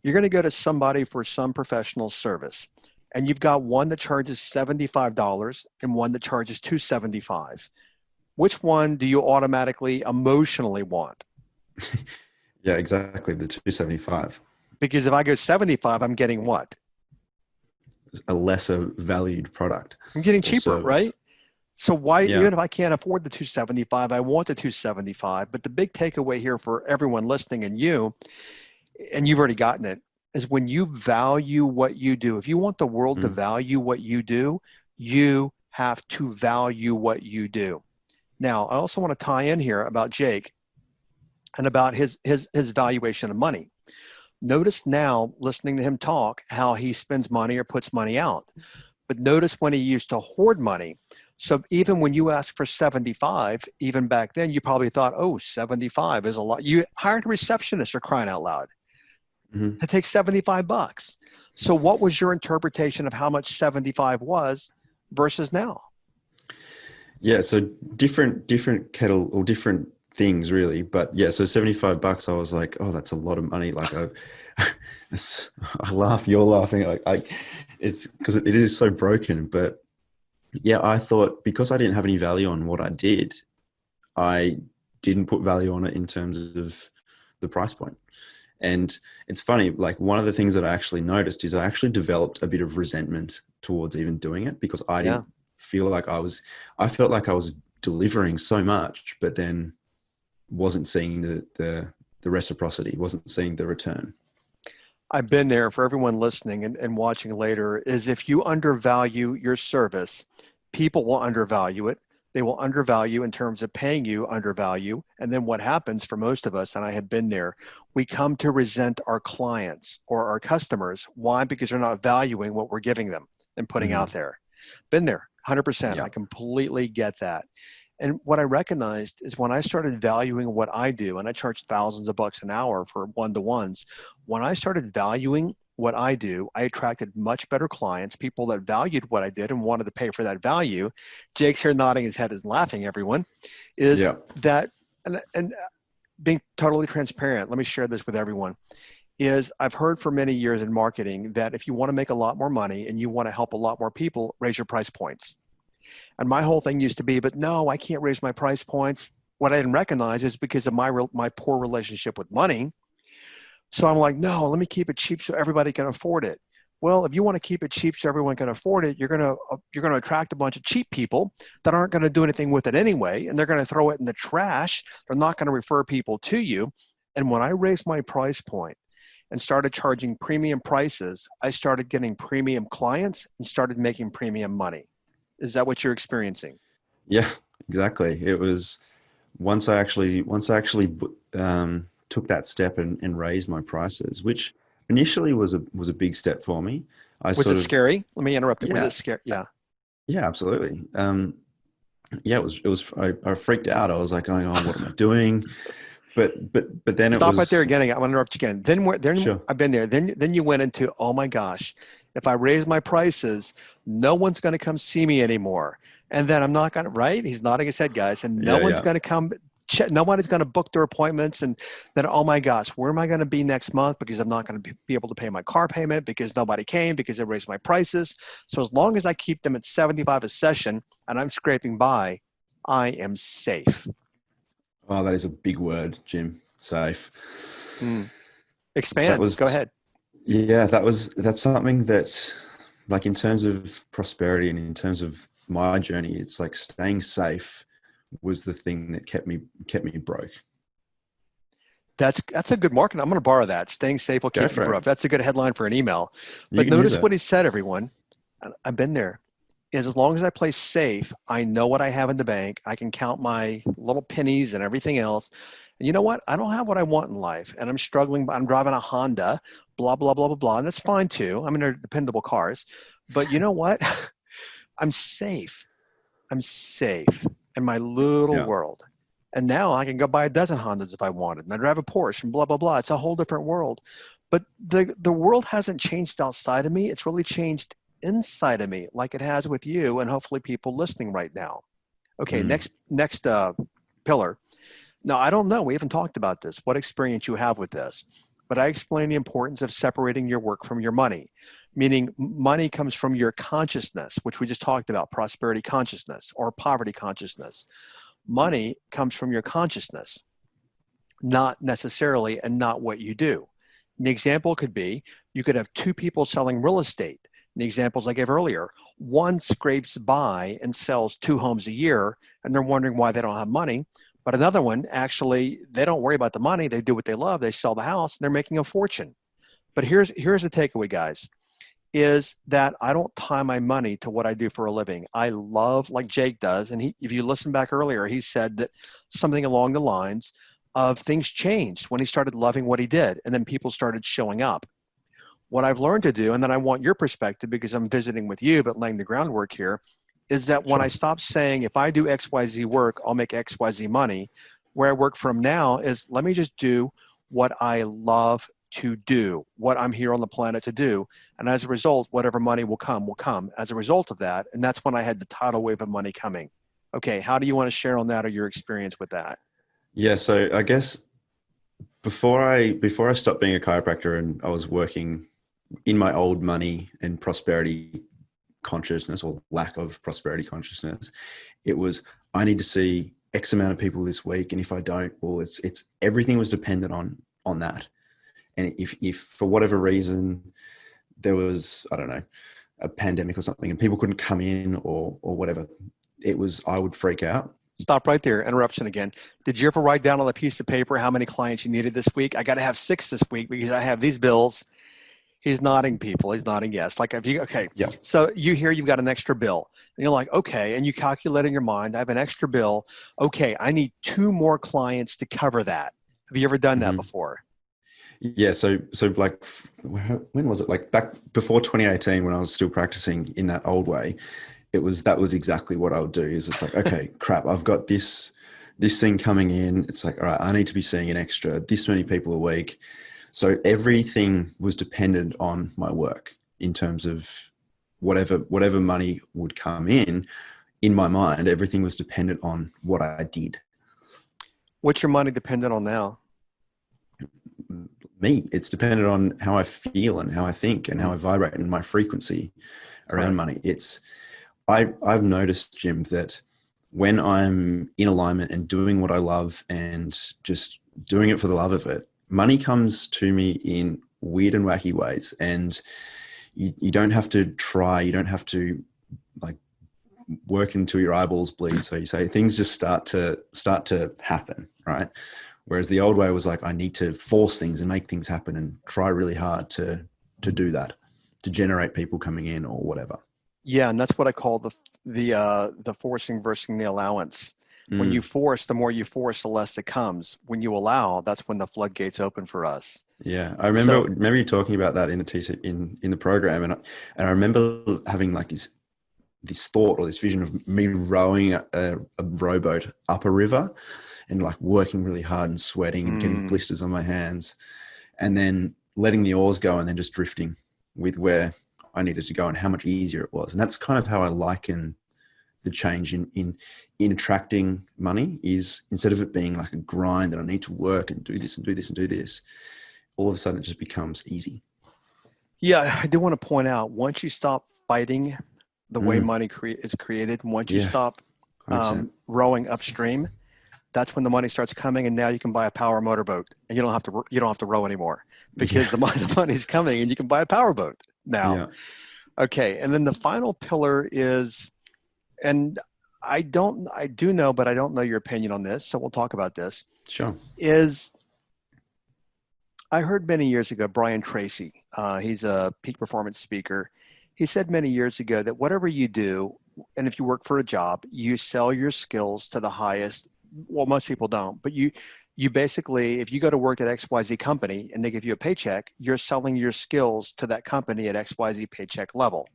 you're going to go to somebody for some professional service, and you've got one that charges $75 and one that charges $275. Which one do you automatically emotionally want? Yeah, exactly. The 275. Because if I go 75, I'm getting what? A lesser valued product. I'm getting cheaper, right? So why, even if I can't afford the 275, I want the 275. But the big takeaway here for everyone listening and you and you've already gotten it, is when you value what you do. If you want the world to value what you do, you have to value what you do. Now, I also want to tie in here about Jake and about his valuation of money. Notice now, listening to him talk, how he spends money or puts money out. But notice when he used to hoard money. So even when you asked for 75, even back then, you probably thought, oh, 75 is a lot. You hired a receptionist, for crying out loud, to take $75. So what was your interpretation of how much 75 was versus now? Yeah, so different kettle or different things really, but yeah, so $75, I was like, oh, that's a lot of money. Like I laugh, you're laughing. It's because it is so broken. But yeah, I thought because I didn't have any value on what I did, I didn't put value on it in terms of the price point. And it's funny, like one of the things that I actually noticed is I actually developed a bit of resentment towards even doing it because I didn't feel like I felt like I was delivering so much, but then wasn't seeing the reciprocity, wasn't seeing the return. I've been there. For everyone listening and watching later, is if you undervalue your service, people will undervalue it. They will undervalue in terms of paying you undervalue. And then what happens for most of us, and I have been there, we come to resent our clients or our customers. Why? Because they're not valuing what we're giving them and putting out there. Been there, 100%. I completely get that. And what I recognized is when I started valuing what I do, and I charge thousands of bucks an hour for one-to-ones, when I started valuing what I do, I attracted much better clients, people that valued what I did and wanted to pay for that value. Jake's here nodding his head and laughing, everyone, is that, and being totally transparent, let me share this with everyone, is I've heard for many years in marketing that if you want to make a lot more money and you want to help a lot more people, raise your price points. And my whole thing used to be, but no, I can't raise my price points. What I didn't recognize is because of my poor relationship with money. So I'm like, no, let me keep it cheap so everybody can afford it. Well, if you want to keep it cheap so everyone can afford it, you're going to attract a bunch of cheap people that aren't going to do anything with it anyway, and they're going to throw it in the trash. They're not going to refer people to you. And when I raised my price point and started charging premium prices, I started getting premium clients and started making premium money. Is that what you're experiencing? Yeah, exactly. It was once I actually took that step and raised my prices, which initially was a big step for me. Was it scary? Let me interrupt. Yeah, was it scary? Yeah. Yeah, absolutely. Yeah, it was. I freaked out. I was like, going, "Oh, what am I doing?" But then Stop right there again. I'm gonna interrupt you again. Then Sure. I've been there. Then you went into, oh my gosh, if I raise my prices, no one's gonna come see me anymore. And then I'm not gonna, right? He's nodding his head, guys, and no one's gonna come. Nobody's gonna book their appointments, and then, oh my gosh, where am I gonna be next month? Because I'm not gonna be able to pay my car payment because nobody came because I raised my prices. So as long as I keep them at 75 a session and I'm scraping by, I am safe. Oh, that is a big word, Jim. Safe. Expand. Go ahead. Yeah, that's something that's like in terms of prosperity and in terms of my journey, it's like staying safe was the thing that kept me broke. That's a good marketing. I'm going to borrow that. Staying safe will keep you broke. That's a good headline for an email. But notice what he said, everyone. I've been there. Is as long as I play safe, I know what I have in the bank. I can count my little pennies and everything else. And you know what? I don't have what I want in life, and I'm struggling. I'm driving a Honda, blah, blah, blah, blah, blah. And that's fine too. I mean, they're dependable cars. But you know what? I'm safe. I'm safe in my little world. And now I can go buy a dozen Hondas if I wanted. And I drive a Porsche and blah, blah, blah. It's a whole different world. But the world hasn't changed outside of me. It's really changed inside of me, like it has with you and hopefully people listening right now. Okay, next pillar. Now, I don't know. We haven't talked about this, what experience you have with this. But I explain the importance of separating your work from your money, meaning money comes from your consciousness, which we just talked about, prosperity consciousness or poverty consciousness. Money comes from your consciousness, not necessarily, and not what you do. The example could be, you could have two people selling real estate. The examples I gave earlier, one scrapes by and sells 2 homes a year, and they're wondering why they don't have money. But another one, actually, they don't worry about the money. They do what they love. They sell the house and they're making a fortune. But here's the takeaway, guys, is that I don't tie my money to what I do for a living. I love, like Jake does, and if you listen back earlier, he said that something along the lines of things changed when he started loving what he did, and then people started showing up. What I've learned to do, and then I want your perspective because I'm visiting with you, but laying the groundwork here, is that when I stop saying, if I do XYZ work, I'll make XYZ money, where I work from now is, let me just do what I love to do, what I'm here on the planet to do. And as a result, whatever money will come as a result of that. And that's when I had the tidal wave of money coming. Okay, how do you want to share on that or your experience with that? Yeah, so I guess before I stopped being a chiropractor and I was working in my old money and prosperity consciousness, or lack of prosperity consciousness, it was, I need to see X amount of people this week, and if I don't, well, it's everything was dependent on that. And if for whatever reason there was, I don't know, a pandemic or something, and people couldn't come in or whatever, I would freak out. Stop right there. Interruption again. Did you ever write down on a piece of paper how many clients you needed this week? I got to have 6 this week because I have these bills. He's nodding, people. He's nodding yes. Like, okay. Yeah. So you hear you've got an extra bill. And you're like, okay. And you calculate in your mind, I have an extra bill. Okay, I need 2 more clients to cover that. Have you ever done that before? Yeah. So like, when was it? Like back before 2018, when I was still practicing in that old way, that was exactly what I would do. Is it's like, okay, crap, I've got this thing coming in. It's like, all right, I need to be seeing an extra this many people a week. So everything was dependent on my work in terms of whatever money would come in my mind, everything was dependent on what I did. What's your money dependent on now? Me. It's dependent on how I feel and how I think and how I vibrate and my frequency around money. I've noticed, Jim, that when I'm in alignment and doing what I love and just doing it for the love of it, money comes to me in weird and wacky ways. And you don't have to try, you don't have to like work until your eyeballs bleed. So you say things just start to happen, right? Whereas the old way was like, I need to force things and make things happen and try really hard to do that, to generate people coming in or whatever. Yeah, and that's what I call the forcing versus the allowance. When you force, the more you force, the less it comes. When you allow, that's when the floodgates open for us. Yeah, I remember you talking about that in the TC in the program, and I remember having like this thought or this vision of me rowing a rowboat up a river, and like working really hard and sweating and getting blisters on my hands, and then letting the oars go and then just drifting with where I needed to go and how much easier it was. And that's kind of how I liken the change in attracting money, is instead of it being like a grind that I need to work and do this and do this and do this, all of a sudden it just becomes easy. Yeah, I do want to point out, once you stop fighting the way money is created, once you stop rowing upstream, that's when the money starts coming, and now you can buy a power motorboat and you don't have to row anymore because the money's coming and you can buy a power boat now. Yeah. Okay, and then the final pillar is, and I do know, but I don't know your opinion on this, so we'll talk about this. Sure. I heard many years ago, Brian Tracy, he's a peak performance speaker. He said many years ago that whatever you do, and if you work for a job, you sell your skills to the highest. Well, most people don't, but you basically, if you go to work at XYZ company and they give you a paycheck, you're selling your skills to that company at XYZ paycheck level.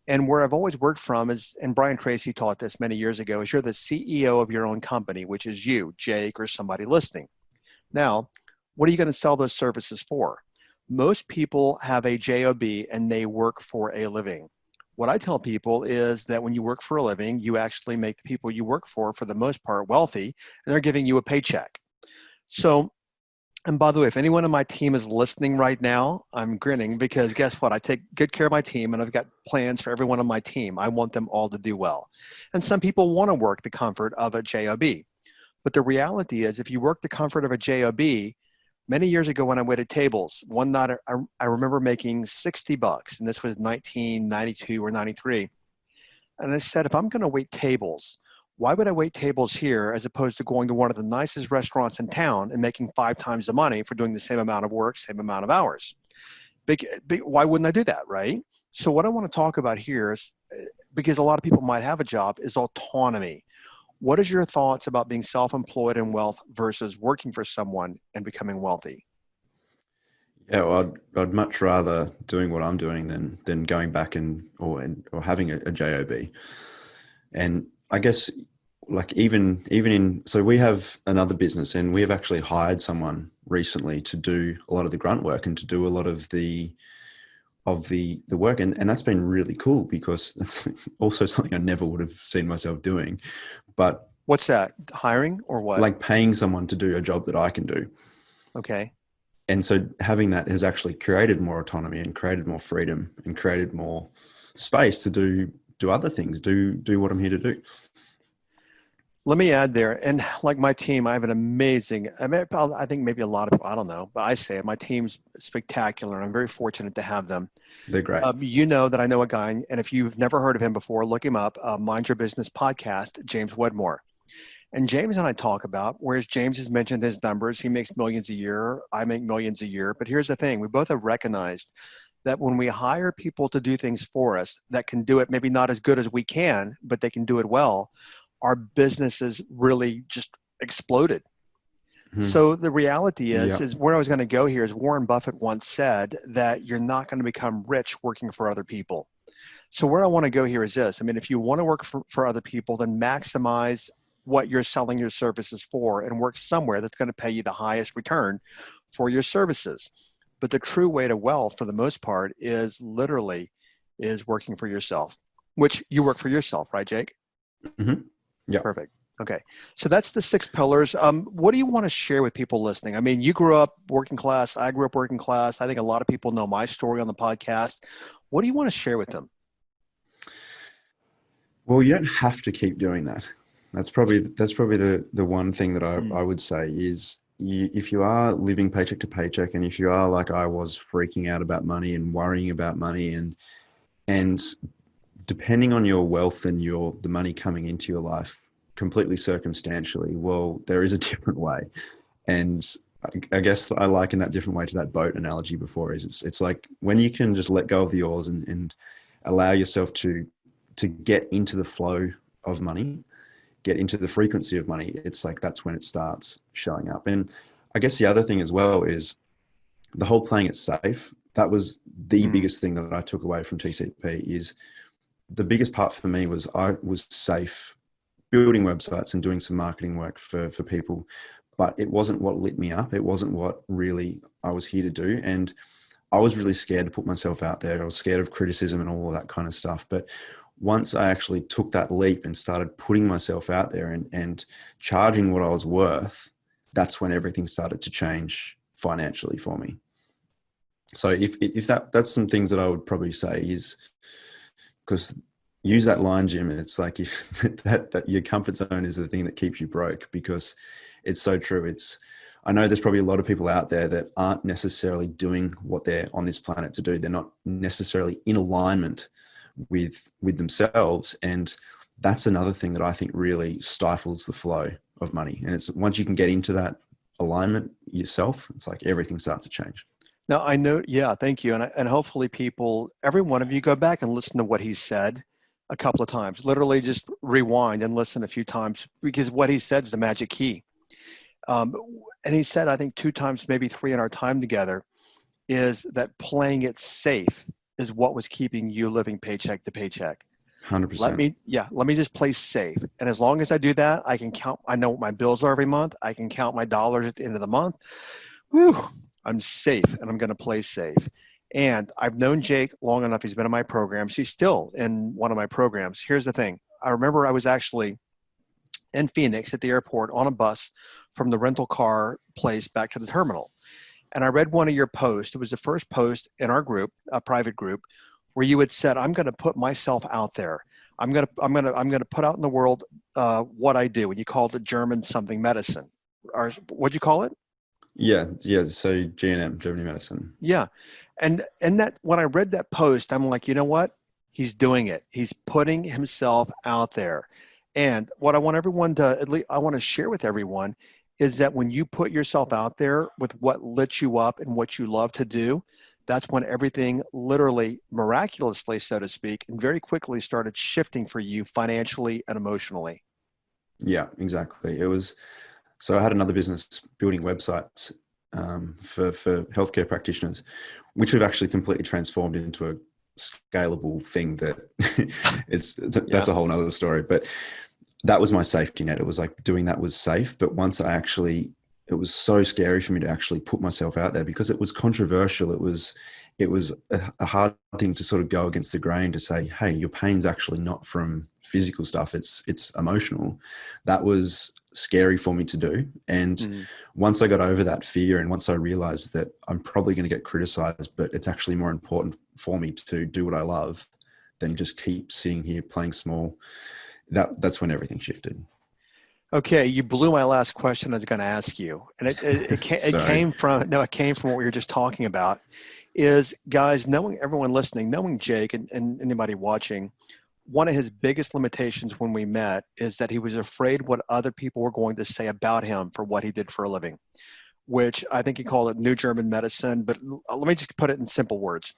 And where I've always worked from is, and Brian Tracy taught this many years ago, is you're the CEO of your own company, which is you, Jake, or somebody listening. Now, what are you going to sell those services for? Most people have a job and they work for a living. What I tell people is that when you work for a living, you actually make the people you work for the most part, wealthy, and they're giving you a paycheck. So, and by the way, if anyone on my team is listening right now, I'm grinning because guess what? I take good care of my team and I've got plans for everyone on my team. I want them all to do well. And some people want to work the comfort of a job. But the reality is, if you work the comfort of a job, many years ago when I waited tables, one night I remember making $60, and this was 1992 or 93. And I said, if I'm going to wait tables, Why would I wait tables here as opposed to going to one of the nicest restaurants in town and making 5 times the money for doing the same amount of work, same amount of hours? Why wouldn't I do that, right? So what I want to talk about here is, because a lot of people might have a job, is autonomy. What is your thoughts about being self-employed and wealth versus working for someone and becoming wealthy? Yeah, well, I'd much rather doing what I'm doing than going back or having a job. And I guess like even in, so we have another business and we have actually hired someone recently to do a lot of the grunt work and to do a lot of the work. And that's been really cool because that's also something I never would have seen myself doing. But what's that? Hiring or what? Like paying someone to do a job that I can do. Okay. And so having that has actually created more autonomy and created more freedom and created more space to do other things, do what I'm here to do. Let me add there, and like my team, I have an amazing, I think maybe a lot of people, I don't know, but I say it, my team's spectacular, and I'm very fortunate to have them. They're great. You know that I know a guy, and if you've never heard of him before, look him up, Mind Your Business Podcast, James Wedmore. And James and I talk about, whereas James has mentioned his numbers, he makes millions a year, I make millions a year, but here's the thing, we both have recognized that when we hire people to do things for us that can do it, maybe not as good as we can, but they can do it well, our businesses really just exploded. Mm-hmm. So the reality is where I was going to go here is Warren Buffett once said that you're not going to become rich working for other people. So where I want to go here is this. I mean, if you want to work for other people, then maximize what you're selling your services for and work somewhere that's going to pay you the highest return for your services. But the true way to wealth for the most part is working for yourself, which you work for yourself, right, Jake? Mm-hmm. Yeah. Perfect. Okay. So that's the 6 pillars. What do you want to share with people listening? I mean, you grew up working class. I grew up working class. I think a lot of people know my story on the podcast. What do you want to share with them? Well, you don't have to keep doing that. That's probably the one thing that I would say is if you are living paycheck to paycheck, and if you are like I was, freaking out about money and worrying about money and depending on your wealth and the money coming into your life completely circumstantially, well, there is a different way. And I guess I liken that different way to that boat analogy before. Is it's like when you can just let go of the oars and allow yourself to get into the flow of money, get into the frequency of money, it's like that's when it starts showing up. And I guess the other thing as well is the whole playing it safe. That was the biggest thing that I took away from TCP. Is the biggest part for me was I was safe building websites and doing some marketing work for people, but it wasn't what lit me up. It wasn't what really I was here to do. And I was really scared to put myself out there. I was scared of criticism and all of that kind of stuff. But once I actually took that leap and started putting myself out there and charging what I was worth, that's when everything started to change financially for me. So if that's some things that I would probably say is, because use that line, Jim, it's like if that your comfort zone is the thing that keeps you broke, because it's so true. I know there's probably a lot of people out there that aren't necessarily doing what they're on this planet to do. They're not necessarily in alignment with themselves. And that's another thing that I think really stifles the flow of money. And it's once you can get into that alignment yourself, it's like everything starts to change. Now I know, yeah, thank you. And hopefully every one of you go back and listen to what he said a couple of times, literally just rewind and listen a few times, because what he said is the magic key. And he said, I think 2 times, maybe 3 in our time together, is that playing it safe is what was keeping you living paycheck to paycheck. 100%. Let me just play safe. And as long as I do that, I know what my bills are every month. I can count my dollars at the end of the month. Whew, I'm safe, and I'm going to play safe. And I've known Jake long enough. He's been in my programs. He's still in one of my programs. Here's the thing. I remember I was actually in Phoenix at the airport on a bus from the rental car place back to the terminal. And I read one of your posts. It was the first post in our group, a private group, where you had said, I'm going to put myself out there. I'm going to put out in the world what I do. And you called it German something medicine. Or what'd you call it? Yeah. So G&M, Germany medicine. Yeah. And that when I read that post, I'm like, you know what? He's doing it. He's putting himself out there. And what I want everyone to, at least I want to share with everyone, is that when you put yourself out there with what lit you up and what you love to do, that's when everything literally, miraculously, so to speak, and very quickly started shifting for you financially and emotionally. Yeah, exactly. It was, so I had another business building websites for healthcare practitioners, which we've actually completely transformed into a scalable thing that Yeah. that's a whole nother story. But that was my safety net. It was like doing that was safe. But once it was so scary for me to actually put myself out there because it was controversial. It was a hard thing to sort of go against the grain to say, hey, your pain's actually not from physical stuff. It's emotional. That was scary for me to do. And once I got over that fear and once I realized that I'm probably going to get criticized, but it's actually more important for me to do what I love than just keep sitting here playing small, that's when everything shifted. Okay, you blew my last question I was going to ask you, and it Sorry. came from no, it came from what we were just talking about. Is guys, knowing everyone listening, knowing Jake and anybody watching, one of his biggest limitations when we met is that he was afraid what other people were going to say about him for what he did for a living, which I think he called it New German medicine. But let me just put it in simple words.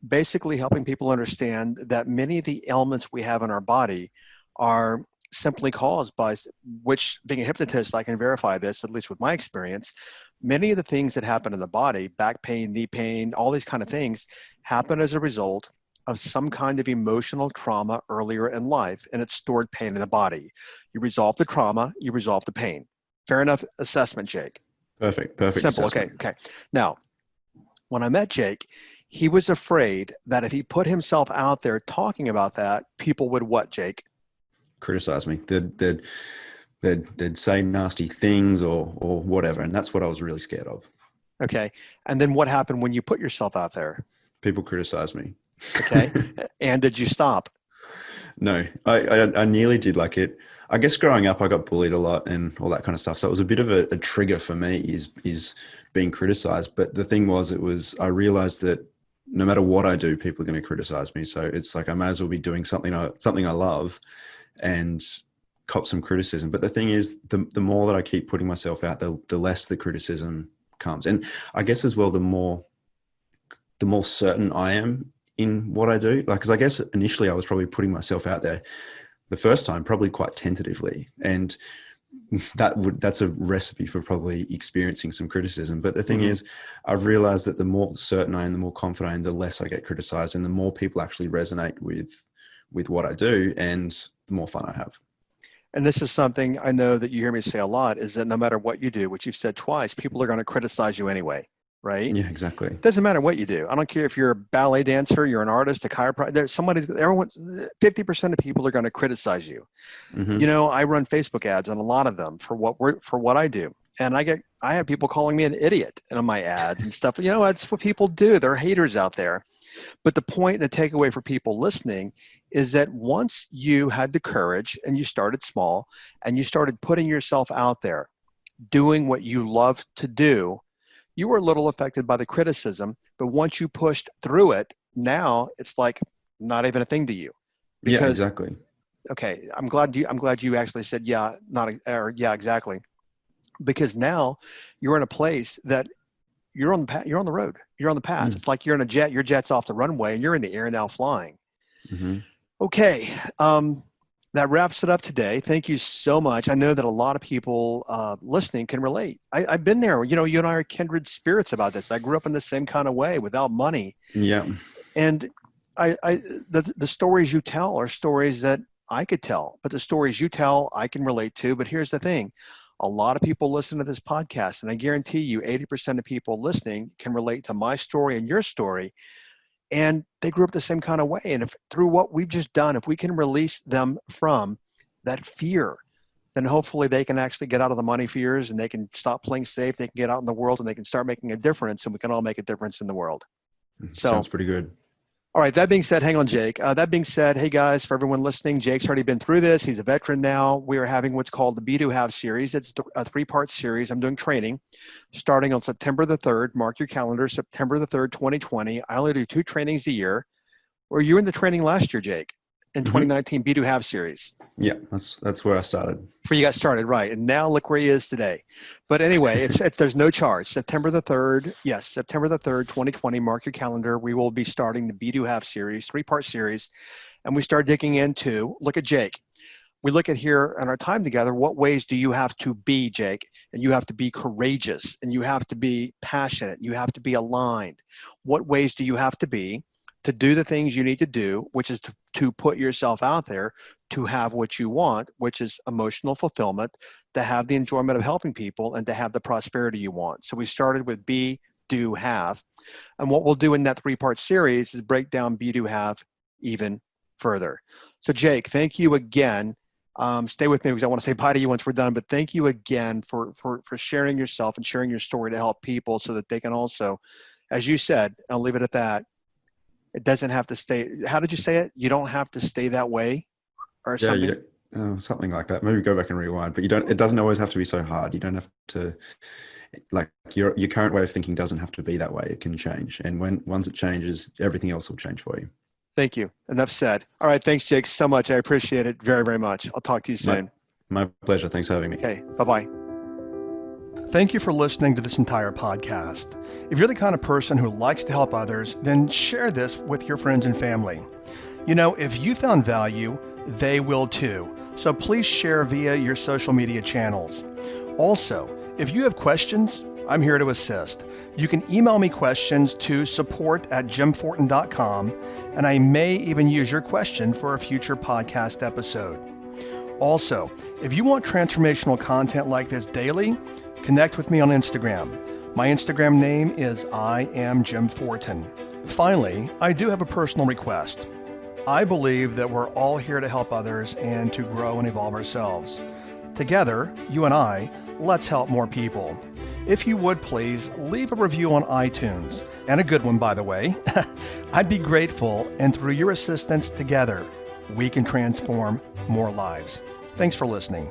Basically, helping people understand that many of the ailments we have in our body are simply caused by, which being a hypnotist, I can verify this, at least with my experience, many of the things that happen in the body, back pain, knee pain, all these kind of things happen as a result of some kind of emotional trauma earlier in life, and it's stored pain in the body. You resolve the trauma, you resolve the pain. Fair enough assessment, Jake. Perfect Simple. assessment. Okay. Now, when I met Jake, he was afraid that if he put himself out there talking about that, people would what, Jake? Criticize me. They'd say nasty things or whatever, and that's what I was really scared of. Okay. And then what happened when you put yourself out there? People criticize me. Okay. And did you stop? No, I nearly did. Like it, I guess growing up, I got bullied a lot and all that kind of stuff. So it was a bit of a trigger for me is being criticized. But the thing was, I realized that no matter what I do, people are going to criticize me. So it's like I may as well be doing something I love and cop some criticism. But the thing is, the more that I keep putting myself out, the less the criticism comes. And I guess as well, the more certain I am in what I do. Like, because I guess initially I was probably putting myself out there the first time, probably quite tentatively. And that's a recipe for probably experiencing some criticism. But the thing is, I've realized that the more certain I am, the more confident I am, the less I get criticized and the more people actually resonate with what I do and the more fun I have. And this is something I know that you hear me say a lot, is that no matter what you do, which you've said twice, people are going to criticize you anyway, right? Yeah, exactly. Doesn't matter what you do. I don't care if you're a ballet dancer, you're an artist, a chiropractor. 50% of people are going to criticize you. Mm-hmm. You know, I run Facebook ads on a lot of them for what I do. And I have people calling me an idiot on my ads and stuff. You know, that's what people do. There are haters out there. But the point, the takeaway for people listening is that once you had the courage and you started small and you started putting yourself out there, doing what you love to do, you were a little affected by the criticism. But once you pushed through it, now it's like not even a thing to you. Because, yeah, exactly. Okay, I'm glad you actually said yeah, exactly. Because now you're in a place that you're on the road, you're on the path. It's like you're in a jet, your jet's off the runway and you're in the air now flying. Mm-hmm. Okay. That wraps it up today. Thank you so much. I know that a lot of people listening can relate. I've been there. You know, you and I are kindred spirits about this. I grew up in the same kind of way without money. Yeah. And the stories you tell are stories that I could tell, but the stories you tell, I can relate to. But here's the thing. A lot of people listen to this podcast, and I guarantee you 80% of people listening can relate to my story and your story. And they grew up the same kind of way. And if through what we've just done, if we can release them from that fear, then hopefully they can actually get out of the money fears and they can stop playing safe. They can get out in the world and they can start making a difference, and we can all make a difference in the world. So, sounds pretty good. All right. That being said, hang on, Jake. That being said, hey guys, for everyone listening, Jake's already been through this. He's a veteran now. We are having what's called the Be Do Have series. It's a 3-part series. I'm doing training starting on September the 3rd. Mark your calendar, September the 3rd, 2020. I only do 2 trainings a year. Were you in the training last year, Jake? in 2019, Be Do Have series. Yeah, that's where I started. Where you got started, right. And now look where he is today. But anyway, it's there's no charge. September the 3rd, 2020, mark your calendar. We will be starting the Be Do Have series, 3-part series. And we start digging into, look at Jake. We look at here in our time together, what ways do you have to be, Jake? And you have to be courageous, and you have to be passionate, you have to be aligned. What ways do you have to be to do the things you need to do, which is to put yourself out there to have what you want, which is emotional fulfillment, to have the enjoyment of helping people, and to have the prosperity you want. So we started with Be, Do, Have. And what we'll do in that 3-part series is break down Be, Do, Have even further. So Jake, thank you again. Stay with me because I want to say bye to you once we're done, but thank you again for sharing yourself and sharing your story to help people so that they can also, as you said, I'll leave it at that. It doesn't have to stay. How did you say it? You don't have to stay that way or something? Something like that. Maybe go back and rewind, but it doesn't always have to be so hard. You don't have to, like your current way of thinking doesn't have to be that way. It can change. And once it changes, everything else will change for you. Thank you. Enough said. All right. Thanks, Jake, so much. I appreciate it very, very much. I'll talk to you soon. My pleasure. Thanks for having me. Okay. Bye-bye. Thank you for listening to this entire podcast. If you're the kind of person who likes to help others, then share this with your friends and family. You know, if you found value, they will too. So please share via your social media channels. Also, if you have questions, I'm here to assist. You can email me questions to support@jimfortin.com, and I may even use your question for a future podcast episode. Also, if you want transformational content like this daily, connect with me on Instagram. My Instagram name is I am Jim Fortin. Finally, I do have a personal request. I believe that we're all here to help others and to grow and evolve ourselves. Together, you and I, let's help more people. If you would please leave a review on iTunes, and a good one, by the way. I'd be grateful, and through your assistance together, we can transform more lives. Thanks for listening.